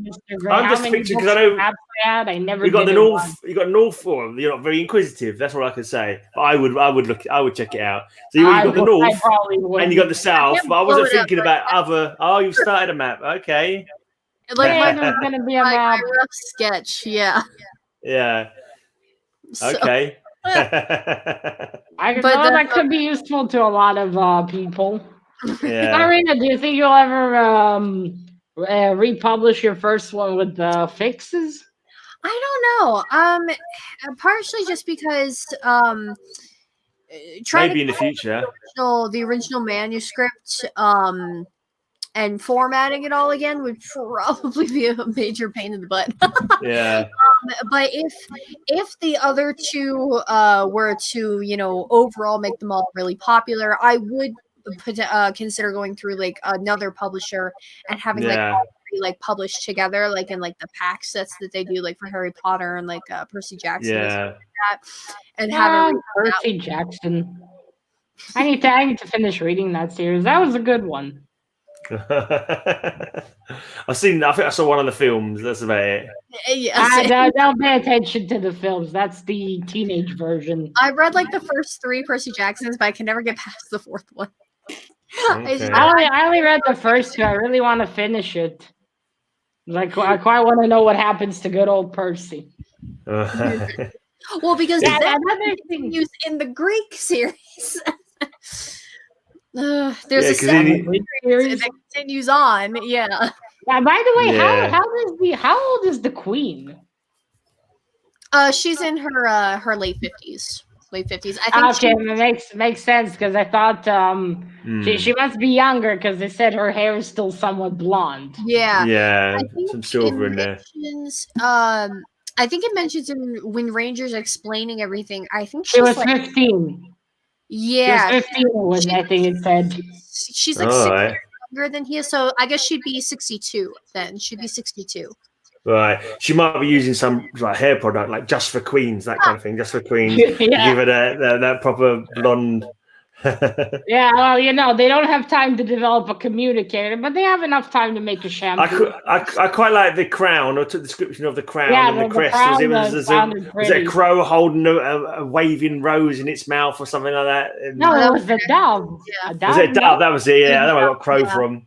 [SPEAKER 1] just picturing because I know
[SPEAKER 2] I never.
[SPEAKER 1] You got the north. You got North Forum. You're not very inquisitive. That's what I can say. But I would check it out. So you got the north and you got the south. But I wasn't thinking about other. Oh, you've started a map. Okay.
[SPEAKER 3] Like there's gonna be a map. Rough sketch. Yeah.
[SPEAKER 1] Yeah. Okay.
[SPEAKER 2] That could be useful to a lot of people.
[SPEAKER 1] Yeah.
[SPEAKER 2] Rina, do you think you'll ever republish your first one with fixes?
[SPEAKER 3] I don't know. Partially just because
[SPEAKER 1] maybe in the future
[SPEAKER 3] the original manuscript and formatting it all again would probably be a major pain in the butt.
[SPEAKER 1] Yeah.
[SPEAKER 3] But if the other two were to overall make them all really popular, I would consider going through like another publisher and having like all three like published together, like in like the pack sets that they do like for Harry Potter and like Percy Jackson and stuff like that, and having
[SPEAKER 2] Percy Jackson. I need to finish reading that series. That was a good one.
[SPEAKER 1] I think I saw one of the films. That's about it.
[SPEAKER 3] Yeah,
[SPEAKER 2] don't pay attention to the films. That's the teenage version.
[SPEAKER 3] I read like the first 3 Percy Jacksons, but I can never get past the 4th one.
[SPEAKER 1] Okay.
[SPEAKER 2] I only read the first 2. I really want to finish it. Like I quite want to know what happens to good old Percy.
[SPEAKER 3] Well, because another thing used in the Greek series. There's a series that continues on. Yeah.
[SPEAKER 2] By the way, how old is the queen?
[SPEAKER 3] She's in her late 50s. I think.
[SPEAKER 2] Okay, makes sense because I thought she must be younger because they said her hair is still somewhat blonde.
[SPEAKER 3] Yeah.
[SPEAKER 1] Yeah. Some silver in there.
[SPEAKER 3] I think it mentions when Ranger's explaining everything. I think
[SPEAKER 2] she was 15.
[SPEAKER 3] Yeah,
[SPEAKER 2] she was 15 when I think it said.
[SPEAKER 3] She's like 6 years younger than he is, so I guess she'd be 62 then. She'd be 62.
[SPEAKER 1] Right. She might be using some like hair product, like just for queens, that kind of thing. Just for queens.
[SPEAKER 2] Yeah.
[SPEAKER 1] Give her that proper blonde.
[SPEAKER 2] Yeah, well, they don't have time to develop a communicator, but they have enough time to make a shampoo.
[SPEAKER 1] I quite like the crown, or took the description of the crown and the crest. Was it a crow holding a waving rose in its mouth or something like that?
[SPEAKER 2] No, it was a dove.
[SPEAKER 3] Yeah.
[SPEAKER 1] Was it a dove? That was it. Yeah, I don't know where I got crow from.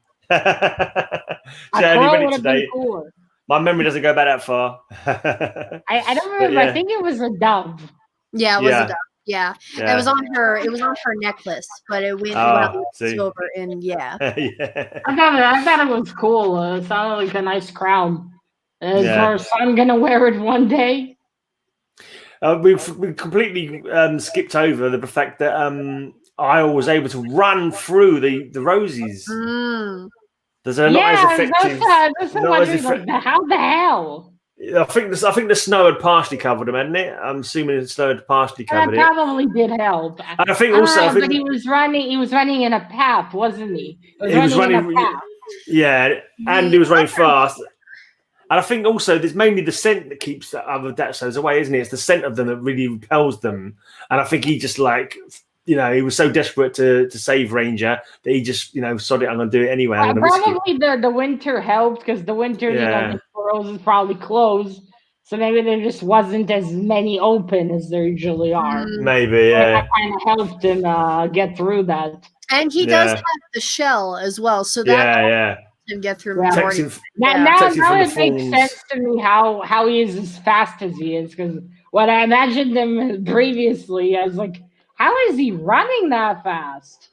[SPEAKER 1] Today. My memory doesn't go back that far.
[SPEAKER 3] I don't remember.
[SPEAKER 2] I think it was a dove.
[SPEAKER 3] Yeah, it was a dove. Yeah. It was on her necklace, but it went over and
[SPEAKER 2] I thought it was cool. It sounded like a nice crown. Is our son gonna wear it one day?
[SPEAKER 1] We've completely skipped over the fact that Isle was able to run through the roses. They're not as effective.
[SPEAKER 2] How the hell?
[SPEAKER 1] I think the snow had partially covered them, hadn't it? I'm assuming the snow had partially covered it.
[SPEAKER 2] That probably did help.
[SPEAKER 1] And I think also,
[SPEAKER 2] but he was running in a path, wasn't he?
[SPEAKER 1] He was running. Yeah, and he was running fast. And I think also there's mainly the scent that keeps the other Datsos away, isn't it? It's the scent of them that really repels them. And I think he just he was so desperate to save Ranger that he just, sod it, I'm going to do it anyway.
[SPEAKER 2] Probably the winter helped because the winter, the squirrels is probably closed. So maybe there just wasn't as many open as there usually are.
[SPEAKER 1] Maybe, yeah.
[SPEAKER 2] That kind of helped him get through that.
[SPEAKER 3] And he does have the shell as well, so that helps him get through majority.
[SPEAKER 2] Now it makes sense to me how he is as fast as he is, because what I imagined him previously, I was like, how is he running that fast?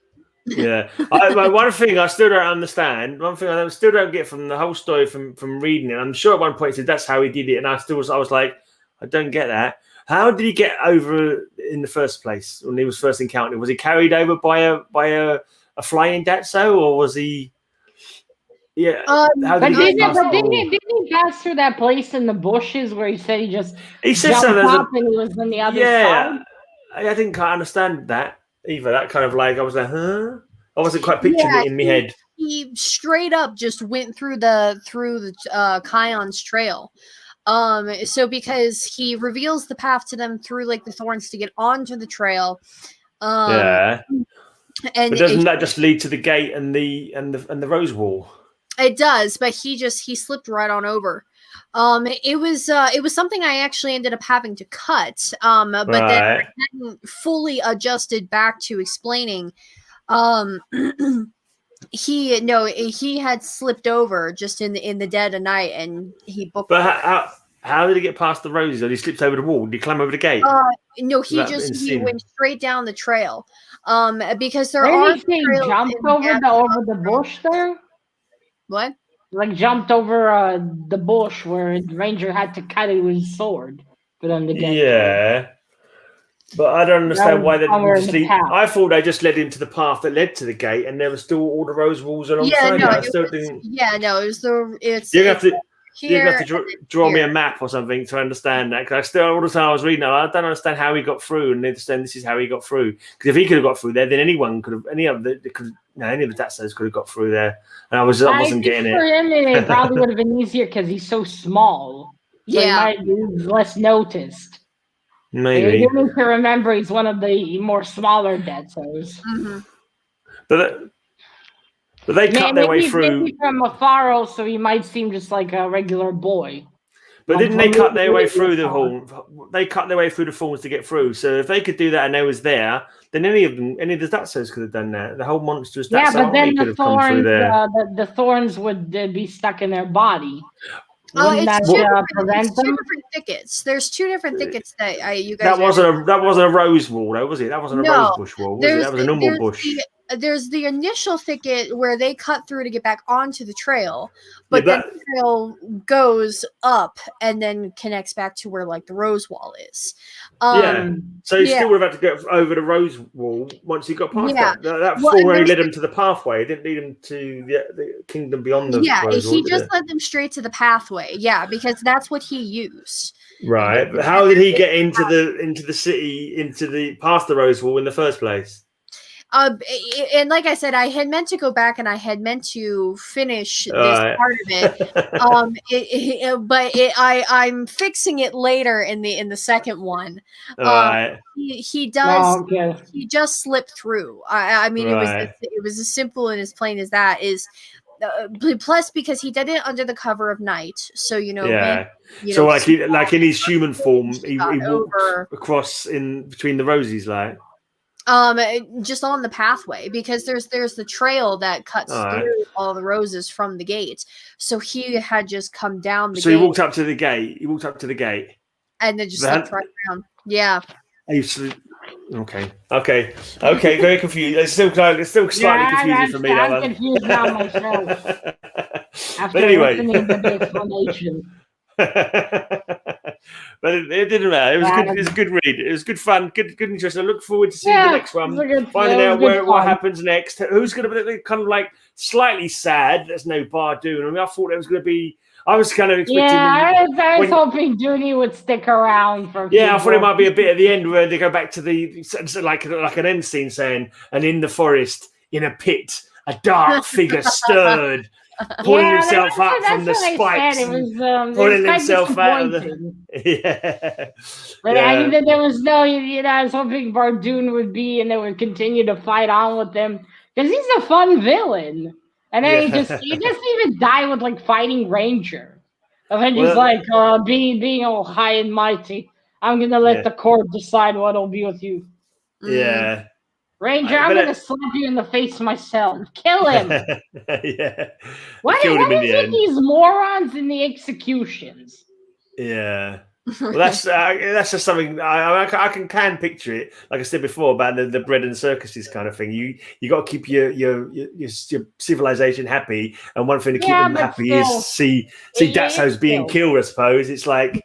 [SPEAKER 1] Yeah, one thing I still don't understand. One thing I still don't get from the whole story from reading it. I'm sure at one point he said that's how he did it, and I was like, I don't get that. How did he get over in the first place when he was first encountered? Was he carried over by a flying Datso, or was he? Yeah.
[SPEAKER 2] Didn't he pass through that place in the bushes where he said he said
[SPEAKER 1] so.
[SPEAKER 2] And he was on the other side?
[SPEAKER 1] I didn't quite understand that either. That kind of like I was like, huh? I wasn't quite picturing it in my head.
[SPEAKER 3] He straight up just went through the Kion's trail. So because he reveals the path to them through like the thorns to get onto the trail.
[SPEAKER 1] And doesn't that just lead to the gate and the rose wall?
[SPEAKER 3] It does, but he slipped right on over. It was something I actually ended up having to cut. But then I hadn't fully adjusted back to explaining. He had slipped over just in the dead of night, and he booked.
[SPEAKER 1] But how did he get past the roses? Did he slipped over the wall? Did he climb over the gate?
[SPEAKER 3] No, he went straight down the trail. Because there are
[SPEAKER 2] jumped over the bush there.
[SPEAKER 3] What?
[SPEAKER 2] Like jumped over the bush where the ranger had to cut it with his sword for them to get.
[SPEAKER 1] Yeah. But I don't understand why they didn't just lead. I thought they just led him to the path that led to the gate, and there were still all the rose walls alongside. You have to draw me a map or something to understand that. Because all the time I was reading, I don't understand how he got through, and understand this is how he got through. Because if he could have got through there, then anyone could have. Any of the Datsos could have got through there, and I wasn't getting it.
[SPEAKER 2] For him, it probably would have been easier because he's so small. So he might be less noticed.
[SPEAKER 1] Maybe.
[SPEAKER 2] You need to remember he's one of the more smaller Datsos.
[SPEAKER 3] Mm-hmm.
[SPEAKER 1] But they cut their way through.
[SPEAKER 2] Maybe from afar, also he might seem just like a regular boy.
[SPEAKER 1] But didn't they cut their way through the hall? They cut their way through the thorns to get through. So if they could do that and they was there, then any of the Datsos could have done that. The whole monstrous Datso
[SPEAKER 2] but then
[SPEAKER 1] could have come through there.
[SPEAKER 2] The thorns would be stuck in their body.
[SPEAKER 3] It's two different thickets. There's two different thickets that you guys.
[SPEAKER 1] That wasn't a rose wall, though, was it? That wasn't a rose bush wall. Was it? That was a normal bush.
[SPEAKER 3] There's the initial thicket where they cut through to get back onto the trail, but then the trail goes up and then connects back to where like the rose wall is.
[SPEAKER 1] So you still would have had to go over the rose wall once you got past that. That already led him to the pathway. It didn't lead him to the kingdom beyond the rose wall.
[SPEAKER 3] He just led them straight to the pathway. Yeah, because that's what he used.
[SPEAKER 1] Right, but how did he get into the city, past the rose wall in the first place?
[SPEAKER 3] And like I said, I had meant to go back and I had meant to finish this part of it. I'm fixing it later in the second one. He does. He just slipped through. I mean, it was as simple and as plain as that. Plus, because he did it under the cover of night, so like
[SPEAKER 1] in his human form, he walked across in between the roses, like.
[SPEAKER 3] Just on the pathway, because there's the trail that cuts through all the roses from the gate. So he had just come down the gate.
[SPEAKER 1] So he walked up to the gate.
[SPEAKER 3] And then just slipped right around. Yeah.
[SPEAKER 1] Okay. Very confused. It's still slightly confusing for me.
[SPEAKER 2] I'm confused now myself. After
[SPEAKER 1] but anyway.
[SPEAKER 2] listening to the explanation.
[SPEAKER 1] But it didn't matter. It was a good read. It was good fun, good interest. I look forward to seeing the next one, finding out what happens next. Who's going to be kind of like slightly sad? There's no Bardoon. I mean, I thought there was going to be. I was kind of expecting.
[SPEAKER 2] I was hoping Dooney would stick around for.
[SPEAKER 1] I thought it might be a bit at the end where they go back to the like an end scene saying, "And in the forest, in a pit, a dark figure stirred." Pulling himself up from the spikes, pulling himself out of the.
[SPEAKER 2] But I mean, there was no. I was hoping Bardoon would be, and they would continue to fight on with him because he's a fun villain. And then he just even die with like fighting Ranger. And then he's like, being all high and mighty, I'm going to let the court decide what'll be with you.
[SPEAKER 1] Yeah.
[SPEAKER 2] Ranger, I'm going to slap you in the face myself. Kill him.
[SPEAKER 1] Yeah.
[SPEAKER 2] What is it with these morons in the executions?
[SPEAKER 1] Yeah. Well, that's just something I can picture it. Like I said before about the bread and circuses kind of thing. You got to keep your civilization happy, and one thing to keep them happy is see Datsos being killed. I suppose it's like.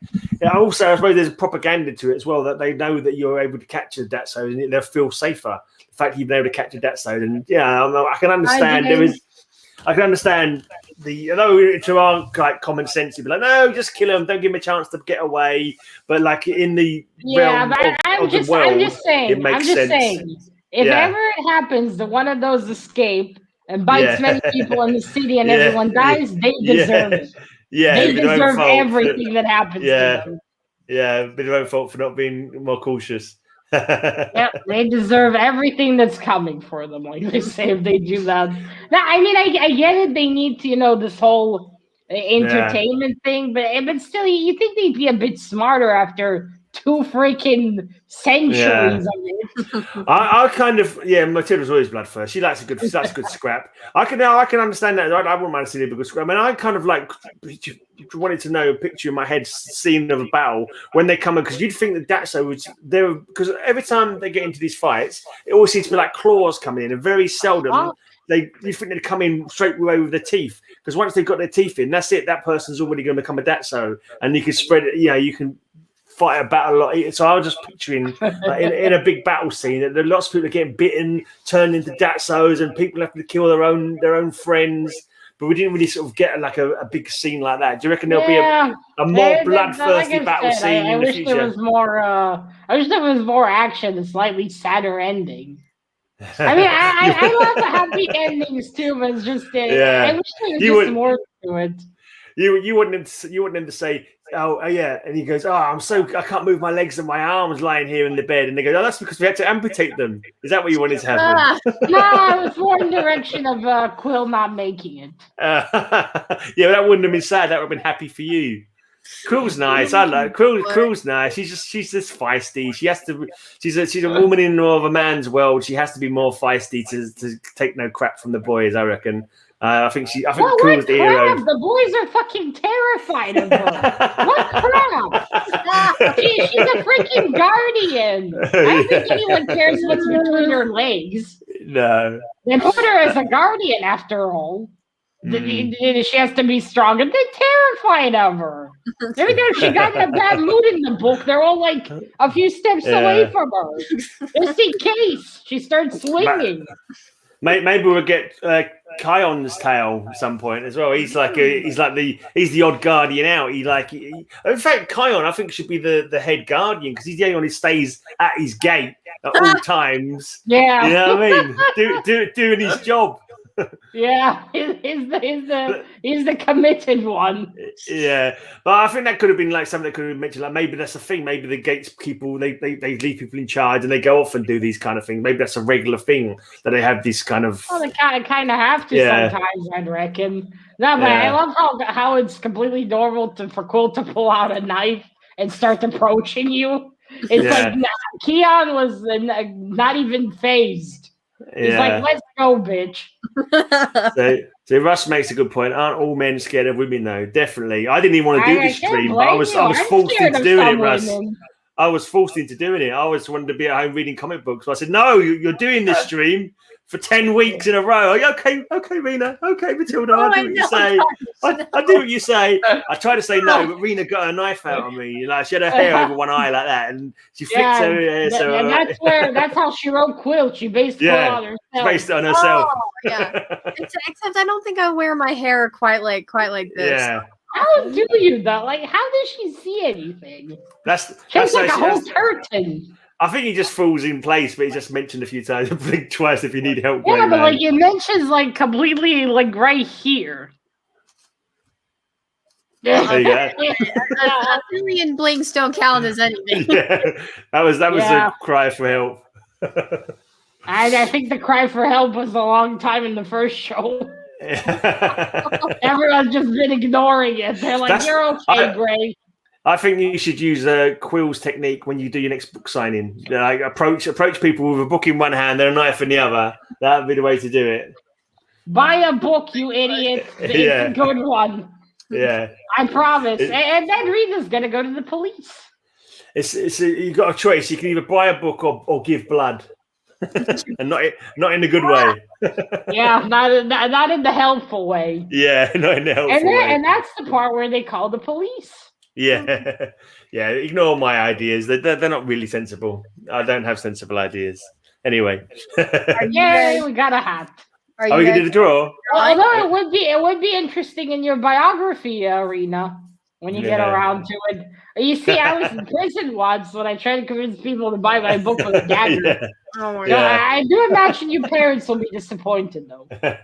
[SPEAKER 1] Also, I suppose there's propaganda to it as well that they know that you're able to capture Datsos and they'll feel safer. The fact you've been able to capture Datsos, and I can understand I can understand although to our like common sense, you'd be like, no, just kill him, don't give him a chance to get away. But like in the realm of the world,
[SPEAKER 2] I'm just saying,
[SPEAKER 1] it makes sense.
[SPEAKER 2] If ever it happens that one of those escape and bites many people in the city and everyone dies, they deserve it.
[SPEAKER 1] Yeah,
[SPEAKER 2] they deserve everything that happens to them.
[SPEAKER 1] Yeah, it'd be their own fault for not being more cautious.
[SPEAKER 2] They deserve everything that's coming for them, like they say, if they do that. Now, I mean, I get it. They need to, this whole entertainment thing, but still, you think they'd be a bit smarter after 2 freaking centuries of it.
[SPEAKER 1] I kind of Matilda's always bloodthirst. She likes a good scrap. I can understand that. I wouldn't mind seeing a good scrap. I mean, I kind of like wanted to know a picture in my head scene of a battle when they come in, because you'd think that Datso was there, because every time they get into these fights, it always seems to be like claws coming in, and very seldom you think they'd come in straight away with their teeth, because once they've got their teeth in, that's it. That person's already going to become a Datso, and you can spread it. You can fight a battle a lot. So I was just picturing like, in a big battle scene that lots of people are getting bitten, turned into Datsos, and people have to kill their own friends. But we didn't really sort of get like a big scene like that. Do you reckon there'll be a more bloodthirsty battle scene in the future?
[SPEAKER 2] There was more. I wish there was more action, a slightly sadder ending. I mean, I love the happy endings too, but it's just I wish there was just more to it.
[SPEAKER 1] You wouldn't have to say, oh yeah, and he goes, I can't move my legs and my arms lying here in the bed, and they go, that's because we had to amputate them. Is that what you wanted to happen?
[SPEAKER 2] No, it was more in the direction of Quill not making it.
[SPEAKER 1] But that wouldn't have been sad. That would have been happy for you. Quill's nice. I like Quill's nice. She's just feisty. She has to. She's a woman in more of a man's world. She has to be more feisty to take no crap from the boys, I reckon. I think Quill's the hero.
[SPEAKER 2] The boys are fucking terrified of her. What crap? She's a freaking guardian. I don't think anyone cares what's between her legs.
[SPEAKER 1] No.
[SPEAKER 2] They put her as a guardian after all. She has to be strong, and they're terrified of her. Every time she got in a bad mood in the book, they're all like a few steps away from her, just in case she starts swinging.
[SPEAKER 1] Maybe we'll get Kion's tale at some point as well. He's the odd guardian out. In fact, Kion I think should be the head guardian, because he's the only one who stays at his gate at all times.
[SPEAKER 2] Yeah,
[SPEAKER 1] you know what I mean? Doing his job.
[SPEAKER 2] Yeah, he's the committed one.
[SPEAKER 1] Yeah, but I think that could have been like something that could have been mentioned. Like maybe that's a thing. Maybe the gates people they leave people in charge and they go off and do these kind of things. Maybe that's a regular thing that they have this kind of.
[SPEAKER 2] Well, they kind of have to sometimes, I'd reckon. No, but I love how it's completely normal for Quill to pull out a knife and start approaching you. It's like Kion was not even phased. He's like, let's go, bitch.
[SPEAKER 1] So Russ makes a good point. Aren't all men scared of women, though? Definitely. I didn't even want to do this stream, but I was forced into doing it, Russ. I was forced into doing it. I always wanted to be at home reading comic books. So I said, no, you're doing this stream for 10 weeks in a row. Okay, Rina. Okay, Matilda, I do what you say. I do what you say. I tried to say no, but Rina got her knife out on me. Like, she had her hair over one eye like that, and she flicked her hair.
[SPEAKER 2] And that's how she wrote Quill. She based it on herself.
[SPEAKER 1] Based it on herself.
[SPEAKER 3] Oh, yeah. Except I don't think I wear my hair quite like this.
[SPEAKER 1] Yeah.
[SPEAKER 2] How do you though? Like, how does she see anything? She's like a whole curtain.
[SPEAKER 1] I think he just falls in place, but he's just mentioned a few times. Blink twice if you need help.
[SPEAKER 2] Yeah, but like it mentions like completely like right here.
[SPEAKER 1] There you go.
[SPEAKER 3] A million blinks don't count as anything.
[SPEAKER 1] Yeah, that was a cry for help.
[SPEAKER 2] I think the cry for help was a long time in the first show. Everyone's just been ignoring it. They're like, "You're okay, Gray."
[SPEAKER 1] I think you should use Quill's technique when you do your next book signing. Like approach people with a book in one hand and a knife in the other. That would be the way to do it.
[SPEAKER 2] Buy a book, you idiot. It's a good one.
[SPEAKER 1] Yeah.
[SPEAKER 2] I promise. And then Rita's going to go to the police.
[SPEAKER 1] You've got a choice. You can either buy a book or give blood. And not in a good way.
[SPEAKER 2] Yeah, not in the helpful way.
[SPEAKER 1] Yeah, not in the helpful way.
[SPEAKER 2] And that's the part where they call the police.
[SPEAKER 1] Yeah. Yeah, ignore my ideas. They're not really sensible. I don't have sensible ideas. Anyway.
[SPEAKER 2] Yay, we got a hat.
[SPEAKER 1] Are we going to do the draw?
[SPEAKER 2] Although it would be interesting in your biography, Rina, when you get around to it. You see, I was in prison once when I tried to convince people to buy my book with a dagger.
[SPEAKER 1] Yeah.
[SPEAKER 3] Oh my
[SPEAKER 2] God. I do imagine your parents will be disappointed, though.
[SPEAKER 3] I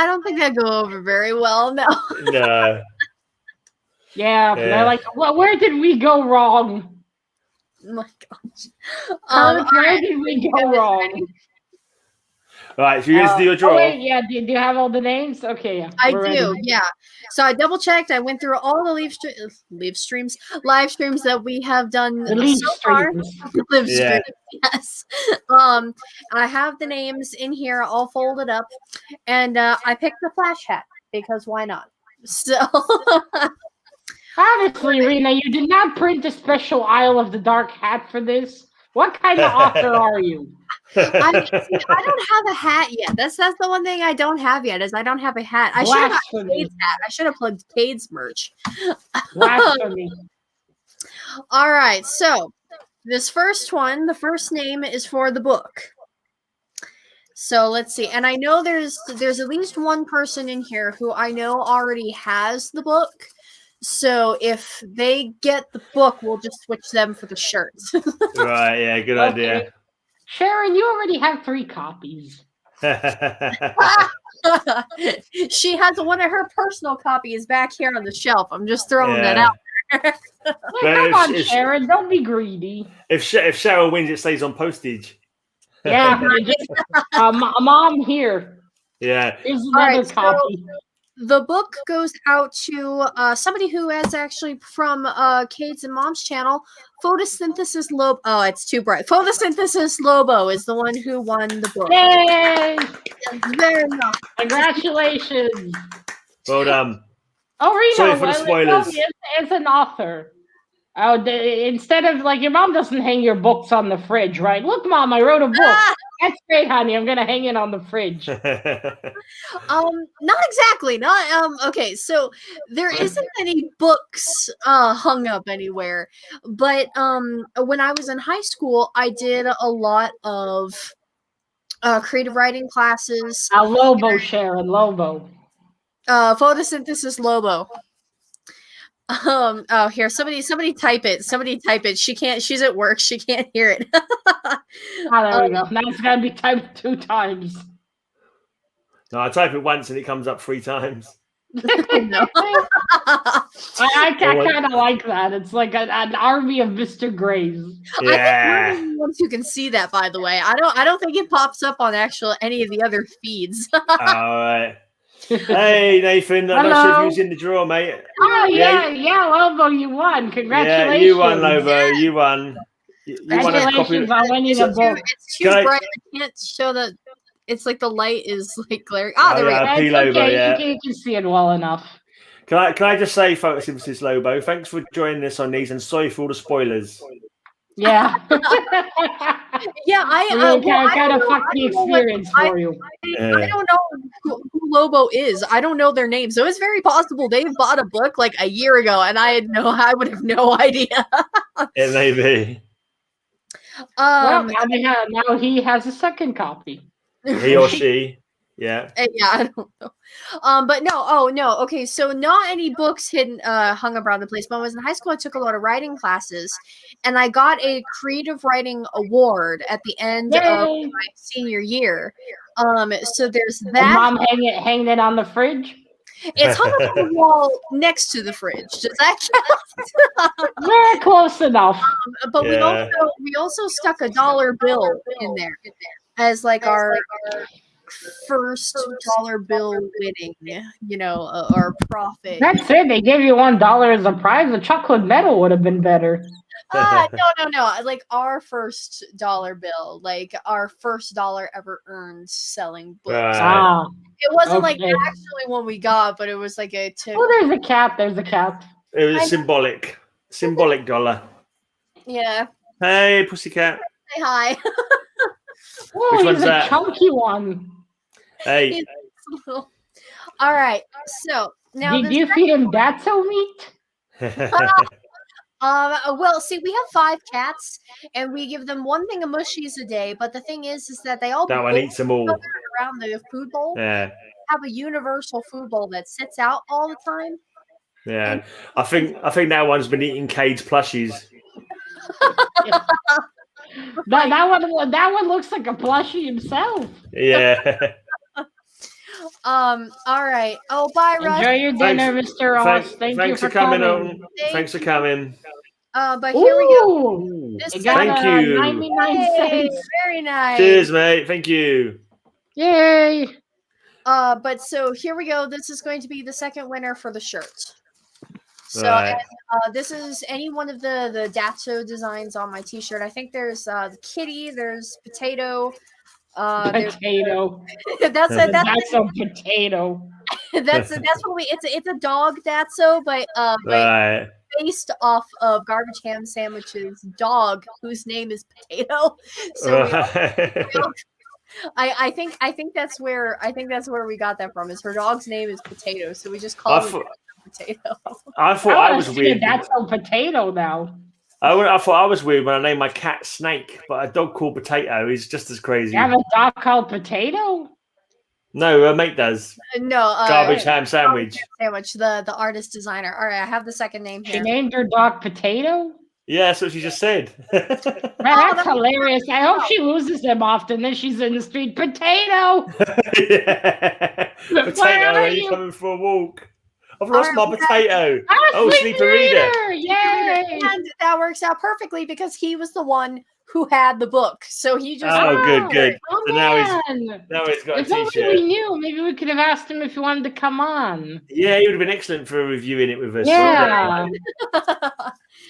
[SPEAKER 3] don't think that go over very well, no.
[SPEAKER 1] No.
[SPEAKER 2] Yeah, they're like, well, where did we go wrong?
[SPEAKER 3] Oh my gosh.
[SPEAKER 2] Where did we go wrong?
[SPEAKER 1] All right, so you guys do your draw.
[SPEAKER 2] Oh wait, yeah. Do you have all the names? Okay, yeah.
[SPEAKER 3] I do, yeah. So I double checked. I went through all the live streams that we have done so far. Live streams, yes. I have the names in here all folded up, and I picked the Flash hat because why not? So.
[SPEAKER 2] Honestly, Rina, you did not print a special Isle of the Dark hat for this. What kind of author are you?
[SPEAKER 3] I don't have a hat yet. That's the one thing I don't have yet is I don't have a hat. I should have got Cade's hat. I should have plugged Cade's merch.
[SPEAKER 2] Blasphemy.
[SPEAKER 3] All right, so this first one, the first name is for the book. So let's see. And I know there's at least one person in here who I know already has the book. So if they get the book, we'll just switch them for the shirts.
[SPEAKER 1] Right, yeah, good idea.
[SPEAKER 2] Sharon, you already have 3 copies.
[SPEAKER 3] She has one of her personal copies back here on the shelf. I'm just throwing that out there.
[SPEAKER 2] Come on, Sharon, don't be greedy.
[SPEAKER 1] If Cheryl wins, it stays on postage.
[SPEAKER 2] Yeah, Mom here.
[SPEAKER 1] Yeah.
[SPEAKER 2] Here's another copy.
[SPEAKER 3] So the book goes out to somebody who is actually from Cade's and Mom's channel. Photosynthesis Lobo. Oh, it's too bright. Photosynthesis Lobo is the one who won the book.
[SPEAKER 2] Yay!
[SPEAKER 3] Very nice.
[SPEAKER 2] Congratulations.
[SPEAKER 1] Well done.
[SPEAKER 2] Oh, Rena,
[SPEAKER 1] sorry for the spoilers.
[SPEAKER 2] As an author. Oh, instead of like your mom doesn't hang your books on the fridge, right? Look, Mom, I wrote a book. That's great, honey. I'm gonna hang it on the fridge.
[SPEAKER 3] Not exactly. Not okay, so there isn't any books hung up anywhere. But when I was in high school, I did a lot of creative writing classes.
[SPEAKER 2] Lobo, Sharon, Lobo.
[SPEAKER 3] Photosynthesis Lobo. Oh, here, somebody type it. Somebody type it. She's at work. She can't hear it.
[SPEAKER 2] There we go. Now it's gotta be typed 2 times.
[SPEAKER 1] No, I type it once and it comes up 3 times.
[SPEAKER 2] No. I kind of like that. It's like an army of Mr. Grays.
[SPEAKER 1] Yeah.
[SPEAKER 3] I think we're the ones who can see that, by the way. I don't think it pops up on any of the other feeds.
[SPEAKER 1] All right. Hey, Nathan. I'm not sure if you was in the draw, mate.
[SPEAKER 2] Oh, yeah, Lobo, you won. Congratulations.
[SPEAKER 1] Yeah, you won, Lobo. You won. You
[SPEAKER 2] won a copy. On winning the book.
[SPEAKER 3] It's too bright. I can't show that. It's like the light is like glaring. There we go.
[SPEAKER 1] Lobo,
[SPEAKER 2] you can see it well enough.
[SPEAKER 1] Can I just say, Photosynthesis Lobo, thanks for joining us on these and sorry for all the spoilers.
[SPEAKER 2] Yeah.
[SPEAKER 3] Yeah, I
[SPEAKER 2] kind of fucked the experience for you.
[SPEAKER 3] I don't know who Lobo is. I don't know their name, so it's very possible they bought a book like a year ago, and I would have no idea.
[SPEAKER 1] It may be.
[SPEAKER 2] Well, now he has a second copy.
[SPEAKER 1] He or she. Yeah.
[SPEAKER 3] Yeah, I don't know. But no, okay, so not any books hung around the place. When I was in high school, I took a lot of writing classes, and I got a creative writing award at the end of my senior year. So there's that.
[SPEAKER 2] Mom hanging it on the fridge?
[SPEAKER 3] It's hung up on the wall next to the fridge. Does that count?
[SPEAKER 2] Very close enough.
[SPEAKER 3] But we also stuck a $1 bill in there as like our first dollar bill winning, or profit.
[SPEAKER 2] That's it. They gave you $1 as a prize. A chocolate medal would have been better.
[SPEAKER 3] No. Like our first dollar bill, like our first dollar ever earned selling books. It wasn't like actually one we got, but it was like a tip.
[SPEAKER 2] Oh, there's a cat. There's a cat.
[SPEAKER 1] It was symbolic dollar.
[SPEAKER 3] Yeah.
[SPEAKER 1] Hey, pussycat.
[SPEAKER 3] Say hi.
[SPEAKER 2] Oh,
[SPEAKER 1] Which
[SPEAKER 2] he's
[SPEAKER 1] one's
[SPEAKER 2] a
[SPEAKER 1] that?
[SPEAKER 2] chunky one.
[SPEAKER 3] Hey. All right. So now,
[SPEAKER 2] do you feed him Datso meat?
[SPEAKER 3] Well, see, we have 5 cats, and we give them one thing of mushies a day. But the thing is that they all
[SPEAKER 1] that one eats them all
[SPEAKER 3] around the food bowl.
[SPEAKER 1] Yeah.
[SPEAKER 3] Have a universal food bowl that sits out all the time.
[SPEAKER 1] Yeah, and I think that one's been eating Cade's plushies.
[SPEAKER 2] that one looks like a plushie himself.
[SPEAKER 1] Yeah.
[SPEAKER 3] All right. Oh, bye, Russ.
[SPEAKER 2] Enjoy your dinner, Mr. Ross. Thanks for coming.
[SPEAKER 1] Thanks for coming.
[SPEAKER 3] But here we go.
[SPEAKER 1] Thank you.
[SPEAKER 2] 99 cents.
[SPEAKER 3] Very nice.
[SPEAKER 1] Cheers, mate. Thank you.
[SPEAKER 2] Yay.
[SPEAKER 3] But so here we go. This is going to be the second winner for the shirt. So this is any one of the Datso designs on my t-shirt. I think there's the kitty, there's potato.
[SPEAKER 2] Potato.
[SPEAKER 3] That's
[SPEAKER 2] a potato.
[SPEAKER 3] that's what it's a dog Datso, but based off of Garbage Ham Sandwich's dog, whose name is Potato. So I think that's where we got that from. Is her dog's name is Potato, so we just call her Potato.
[SPEAKER 1] I thought I was weird.
[SPEAKER 2] That's a potato now.
[SPEAKER 1] I thought I was weird when I named my cat Snake, but a dog called Potato is just as crazy.
[SPEAKER 2] You have a dog called Potato?
[SPEAKER 1] No, her mate does.
[SPEAKER 3] No,
[SPEAKER 1] Garbage Ham Sandwich.
[SPEAKER 3] The artist designer. All right, I have the second name here.
[SPEAKER 2] She named her dog Potato?
[SPEAKER 1] Yeah, that's what she just said.
[SPEAKER 2] That's hilarious. I hope she loses them often. Then she's in the street. Potato!
[SPEAKER 1] Yeah. Potato, are you coming for a walk? I've lost my potato. Oh, Sleepy Reader.
[SPEAKER 2] Yay!
[SPEAKER 3] And that works out perfectly because he was the one who had the book. So he just
[SPEAKER 1] good.
[SPEAKER 2] Oh,
[SPEAKER 1] so now he's got a t-shirt.
[SPEAKER 2] If only we knew, maybe we could have asked him if he wanted to come on.
[SPEAKER 1] Yeah, he would have been excellent for reviewing it with us.
[SPEAKER 2] Yeah.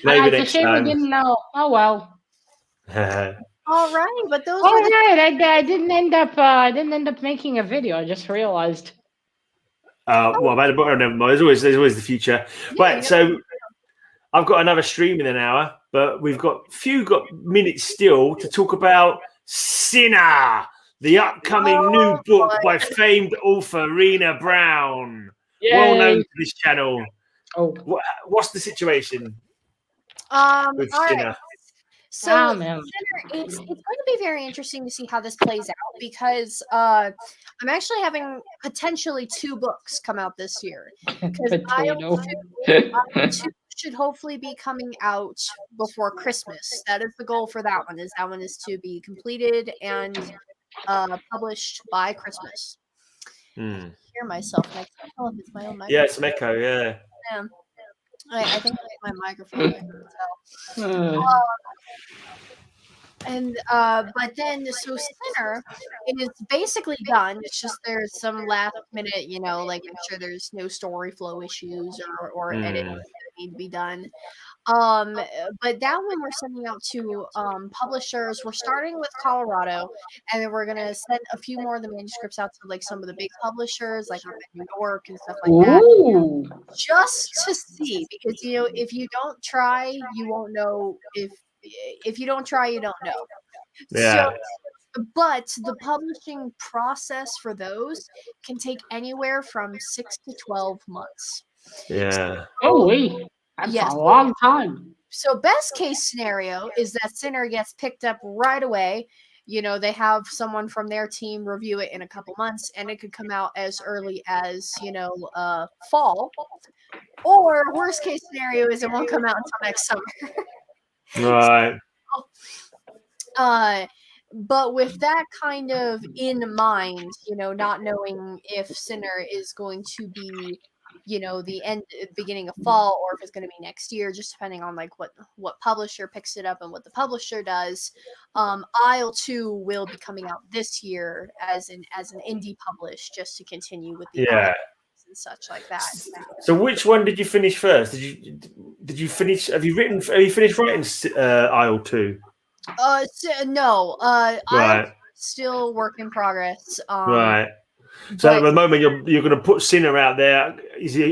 [SPEAKER 1] Maybe
[SPEAKER 2] it's
[SPEAKER 1] next
[SPEAKER 2] a shame
[SPEAKER 1] time.
[SPEAKER 2] we didn't know. Oh well.
[SPEAKER 3] All right, but those.
[SPEAKER 2] All right, I didn't end up making a video. I just realized.
[SPEAKER 1] Well, about the book, never mind. There's always the future. Right, so I've got another stream in an hour, but we've got minutes still to talk about Sinner, the upcoming new book by famed author Rina Brown, well known to this channel.
[SPEAKER 3] Oh,
[SPEAKER 1] what's the situation with Sinner?
[SPEAKER 3] Right. So Sinner, it's going to be very interesting to see how this plays out because I'm actually having potentially 2 books come out this year. Because Aisle 2 should hopefully be coming out before Christmas. That is the goal for that one. That one is to be completed and published by Christmas. I can hear myself. I can't tell if it's my own microphone.
[SPEAKER 1] Yeah, it's an echo. Yeah.
[SPEAKER 3] I think it's my microphone. I can tell. But then so Sinner is basically done. It's just there's some last minute, like make sure there's no story flow issues or editing that need to be done. But that one we're sending out to publishers. We're starting with Colorado, and then we're gonna send a few more of the manuscripts out to like some of the big publishers, like up in New York and stuff like that. Just to see, because if you don't try, you won't know. If you don't try, you don't know.
[SPEAKER 1] Yeah.
[SPEAKER 3] But the publishing process for those can take anywhere from 6 to 12 months.
[SPEAKER 1] Yeah.
[SPEAKER 2] That's a long time.
[SPEAKER 3] So best case scenario is that Sinner gets picked up right away. They have someone from their team review it in a couple months, and it could come out as early as, fall. Or worst case scenario is it won't come out until next summer.
[SPEAKER 1] Right.
[SPEAKER 3] But with that kind of in mind, not knowing if Sinner is going to be, the beginning of fall, or if it's going to be next year, just depending on like what publisher picks it up and what the publisher does. Isle 2 will be coming out this year as an indie publish, just to continue with the Isle and such like that.
[SPEAKER 1] So which one did you finish first? Did you finish? Have you finished writing Isle 2?
[SPEAKER 3] No.
[SPEAKER 1] Right.
[SPEAKER 3] Isle still work in progress.
[SPEAKER 1] Right. So at the moment you're going to put Sinner out there.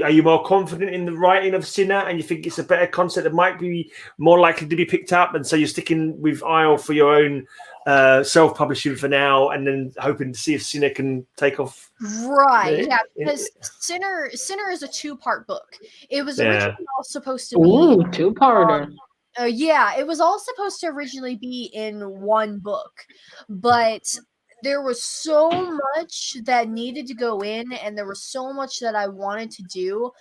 [SPEAKER 1] Are you more confident in the writing of Sinner, and you think it's a better concept that might be more likely to be picked up, and so you're sticking with Isle for your own self-publishing for now, and then hoping to see if Sinner can take off?
[SPEAKER 3] Right. Yeah, because Sinner is a 2-part book. It was originally all supposed to be
[SPEAKER 2] 2-parter.
[SPEAKER 3] It was all supposed to originally be in one book, but there was so much that needed to go in, and there was so much that I wanted to do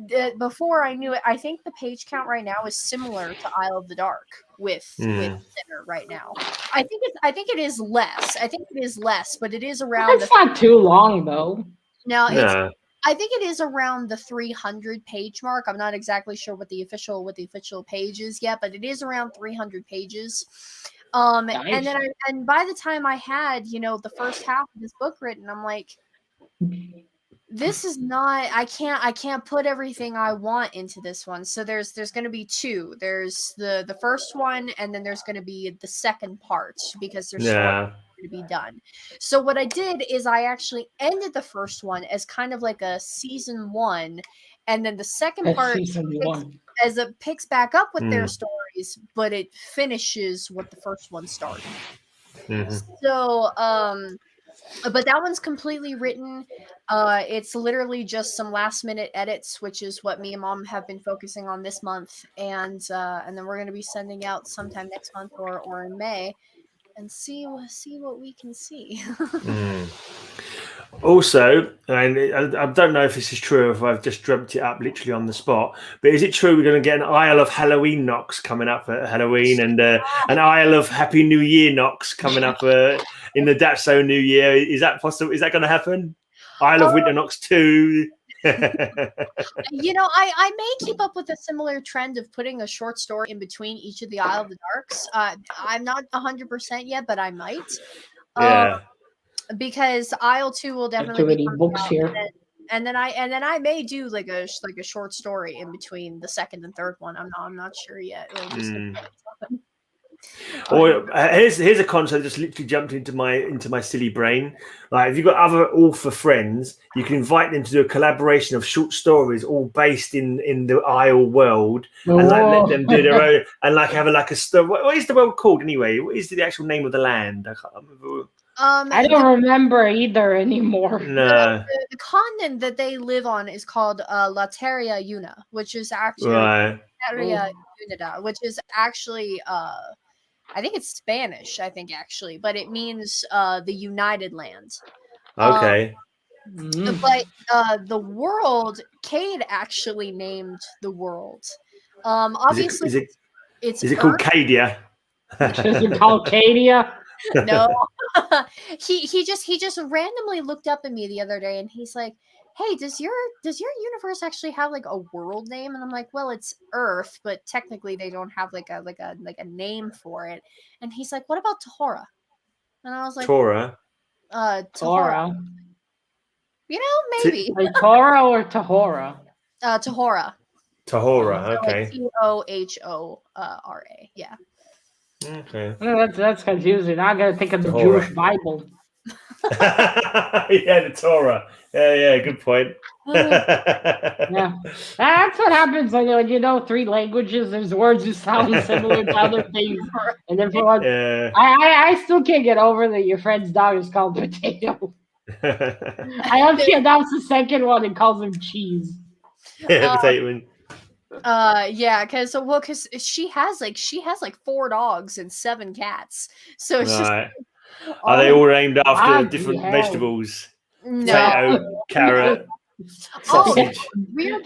[SPEAKER 3] that before I knew it. I think the page count right now is similar to Isle of the Dark with Sinner right now. I think it is less. But it is around.
[SPEAKER 2] It's not too long though.
[SPEAKER 3] No. I think it is around the 300 page mark. I'm not exactly sure what the official page is yet, but it is around 300 pages. Nice. And by the time I had, the first half of this book written, I'm like, this is not, I can't put everything I want into this one. So there's going to be 2. There's the first one, and then there's going to be the second part, because there's to be done. So what I did is I actually ended the first one as kind of like a season 1, and then the second part as it picks back up with their stories, but it finishes what the first one started. So but that one's completely written. It's literally just some last minute edits, which is what me and Mom have been focusing on this month, and then we're going to be sending out sometime next month or in May, and see what we can see.
[SPEAKER 1] Also, and I don't know if this is true, if I've just dreamt it up literally on the spot, but is it true we're going to get an Isle of Halloween Knocks coming up at Halloween, and an Isle of Happy New Year Knocks coming up in the Datso New Year? Is that possible? Is that going to happen? Isle of Winter Knocks 2?
[SPEAKER 3] I may keep up with a similar trend of putting a short story in between each of the Isle of the Darks. I'm not 100% yet, but I might. Because Isle 2 will definitely be
[SPEAKER 2] books here.
[SPEAKER 3] And then I may do like a short story in between the second and third one. I'm not sure yet.
[SPEAKER 1] Here's a concept that just literally jumped into my silly brain. Like, if you've got other author friends, you can invite them to do a collaboration of short stories, all based in the Isle world, and let them do their own, and have a story. What is the world called anyway? What is the actual name of the land? I can't remember.
[SPEAKER 2] I don't remember either anymore.
[SPEAKER 1] No.
[SPEAKER 3] The continent that they live on is called La Terra Una, which is actually Terra Unida, which is actually I think it's Spanish. But it means the United Land.
[SPEAKER 1] Okay.
[SPEAKER 3] But the world, Cade actually named the world. Obviously,
[SPEAKER 1] is it called Cadia?
[SPEAKER 2] Is it called Cadia?
[SPEAKER 3] No. he just randomly looked up at me the other day, and he's like, hey, does your universe actually have like a world name? And I'm like, well, it's Earth, but technically they don't have like a name for it. And he's like, what about Tahora? And I was like,
[SPEAKER 1] Tahora.
[SPEAKER 3] Maybe.
[SPEAKER 2] Like Tahora or Tahora?
[SPEAKER 3] Tahora.
[SPEAKER 1] Tahora, okay.
[SPEAKER 3] Tohora, yeah.
[SPEAKER 1] Okay.
[SPEAKER 2] Well, that's confusing. I gotta think of the Jewish Bible.
[SPEAKER 1] Yeah, the Torah. Yeah, good point.
[SPEAKER 2] Yeah, that's what happens when you know 3 languages. There's words that sound similar to other things, and then for one, I still can't get over that your friend's dog is called Potato. I hope she adopts the second one and calls him Cheese.
[SPEAKER 1] Yeah, Potato.
[SPEAKER 3] Because she has like 4 dogs and 7 cats, so it's just.
[SPEAKER 1] Are they all named after different vegetables?
[SPEAKER 3] No.
[SPEAKER 1] Potato, carrot, sausage.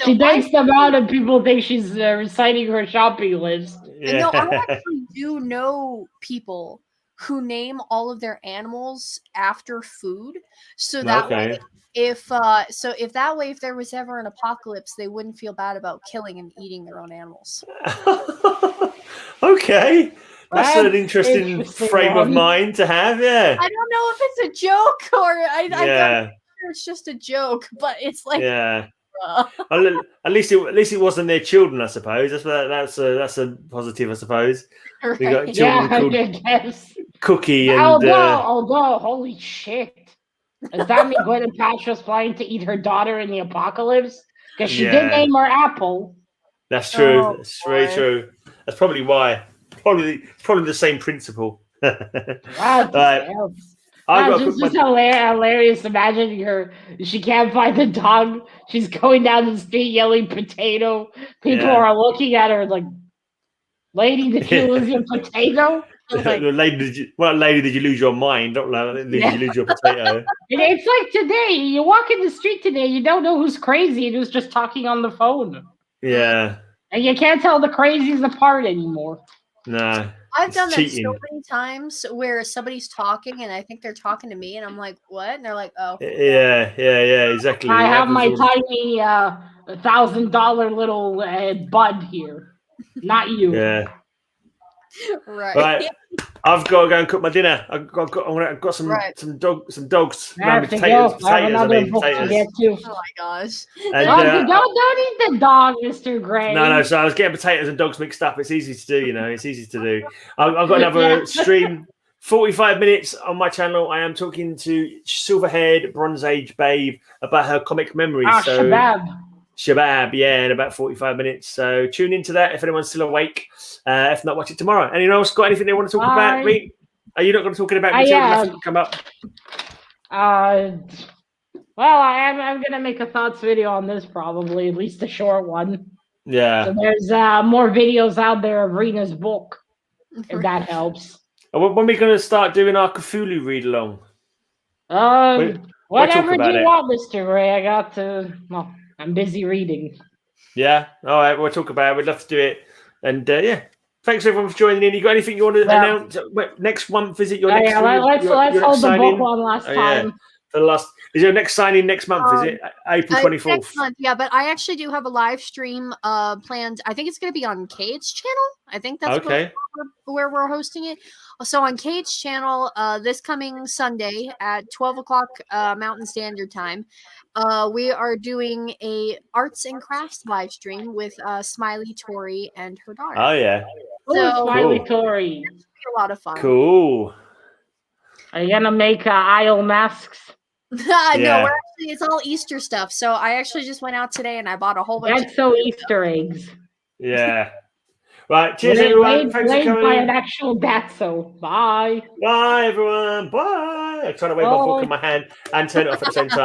[SPEAKER 2] She takes them out, and people think she's reciting her shopping list.
[SPEAKER 3] Yeah. No, I actually do know people who name all of their animals after food, so that way, if there was ever an apocalypse, they wouldn't feel bad about killing and eating their own animals.
[SPEAKER 1] Okay. That's an interesting frame of mind to have, yeah.
[SPEAKER 3] I don't know if it's a joke or I'm sure it's just a joke, but it's like
[SPEAKER 1] at least it wasn't their children, I suppose. That's a positive, I suppose.
[SPEAKER 3] Right.
[SPEAKER 1] We got children called Cookie and
[SPEAKER 2] although holy shit. Does that mean Gwyneth Paltrow's planning to eat her daughter in the apocalypse? Because she did name her Apple.
[SPEAKER 1] That's true. That's very true. That's probably why. Probably the same principle.
[SPEAKER 2] Just hilarious. Imagine she can't find the dog. She's going down the street yelling potato. People are looking at her like, lady, did you lose your potato? Like,
[SPEAKER 1] lady, did you lose your mind? Not did you lose your potato?
[SPEAKER 2] It's like today. You walk in the street today, you don't know who's crazy and who's just talking on the phone.
[SPEAKER 1] Yeah.
[SPEAKER 2] And you can't tell the crazies apart anymore.
[SPEAKER 1] No.
[SPEAKER 3] I've done that so many times where somebody's talking and I think they're talking to me and I'm like, what? And they're like, oh.
[SPEAKER 1] Yeah, exactly.
[SPEAKER 2] I have my tiny $1,000 little bud here. Not you.
[SPEAKER 1] Yeah.
[SPEAKER 3] Right.
[SPEAKER 1] I've got to go and cook my dinner. I've got some dogs. Potatoes.
[SPEAKER 2] To get to.
[SPEAKER 3] Oh my gosh!
[SPEAKER 1] And,
[SPEAKER 2] don't eat the dog, Mr. Gray.
[SPEAKER 1] No. So I was getting potatoes and dogs mixed up. It's easy to do, It's easy to do. I've got another stream, 45 minutes on my channel. I am talking to silver-haired Bronze Age babe about her comic memories. Shabab, in about 45 minutes. So tune into that if anyone's still awake. If not, watch it tomorrow. Anyone else got anything they want to talk about? Are you not going to talk about Matilda? Come up.
[SPEAKER 2] Well, I'm going to make a thoughts video on this probably, at least a short one.
[SPEAKER 1] Yeah.
[SPEAKER 2] So there's more videos out there of Rina's book, if that helps.
[SPEAKER 1] When are we going to start doing our Cthulhu read along?
[SPEAKER 2] Whatever you want, Mr. Ray. I'm busy reading.
[SPEAKER 1] Yeah. All right. We'll talk about it. We'd love to do it. And thanks everyone for joining in. You got anything you want to announce? Next month, is it your next?
[SPEAKER 2] Let's hold the book one last time.
[SPEAKER 1] Is your next signing next month? Is it April 24th?
[SPEAKER 3] Next month, yeah. But I actually do have a live stream planned. I think it's going to be on Kate's channel. I think that's where we're hosting it. So on Kate's channel, this coming Sunday at 12 o'clock Mountain Standard Time, we are doing a arts and crafts live stream with Smiley Tori and her daughter.
[SPEAKER 1] Oh yeah.
[SPEAKER 2] So, Smiley Tori.
[SPEAKER 3] It's a lot of fun.
[SPEAKER 1] Cool.
[SPEAKER 2] Are you gonna make aisle masks?
[SPEAKER 3] No, it's all Easter stuff. So I actually just went out today and I bought a whole bunch.
[SPEAKER 2] That's so Easter eggs.
[SPEAKER 1] Yeah. Right. Cheers, everyone. Thanks for coming.
[SPEAKER 2] By an actual Datso. Bye.
[SPEAKER 1] Bye, everyone. Bye. I'm trying to wave my book in my hand and turn it off at the same time.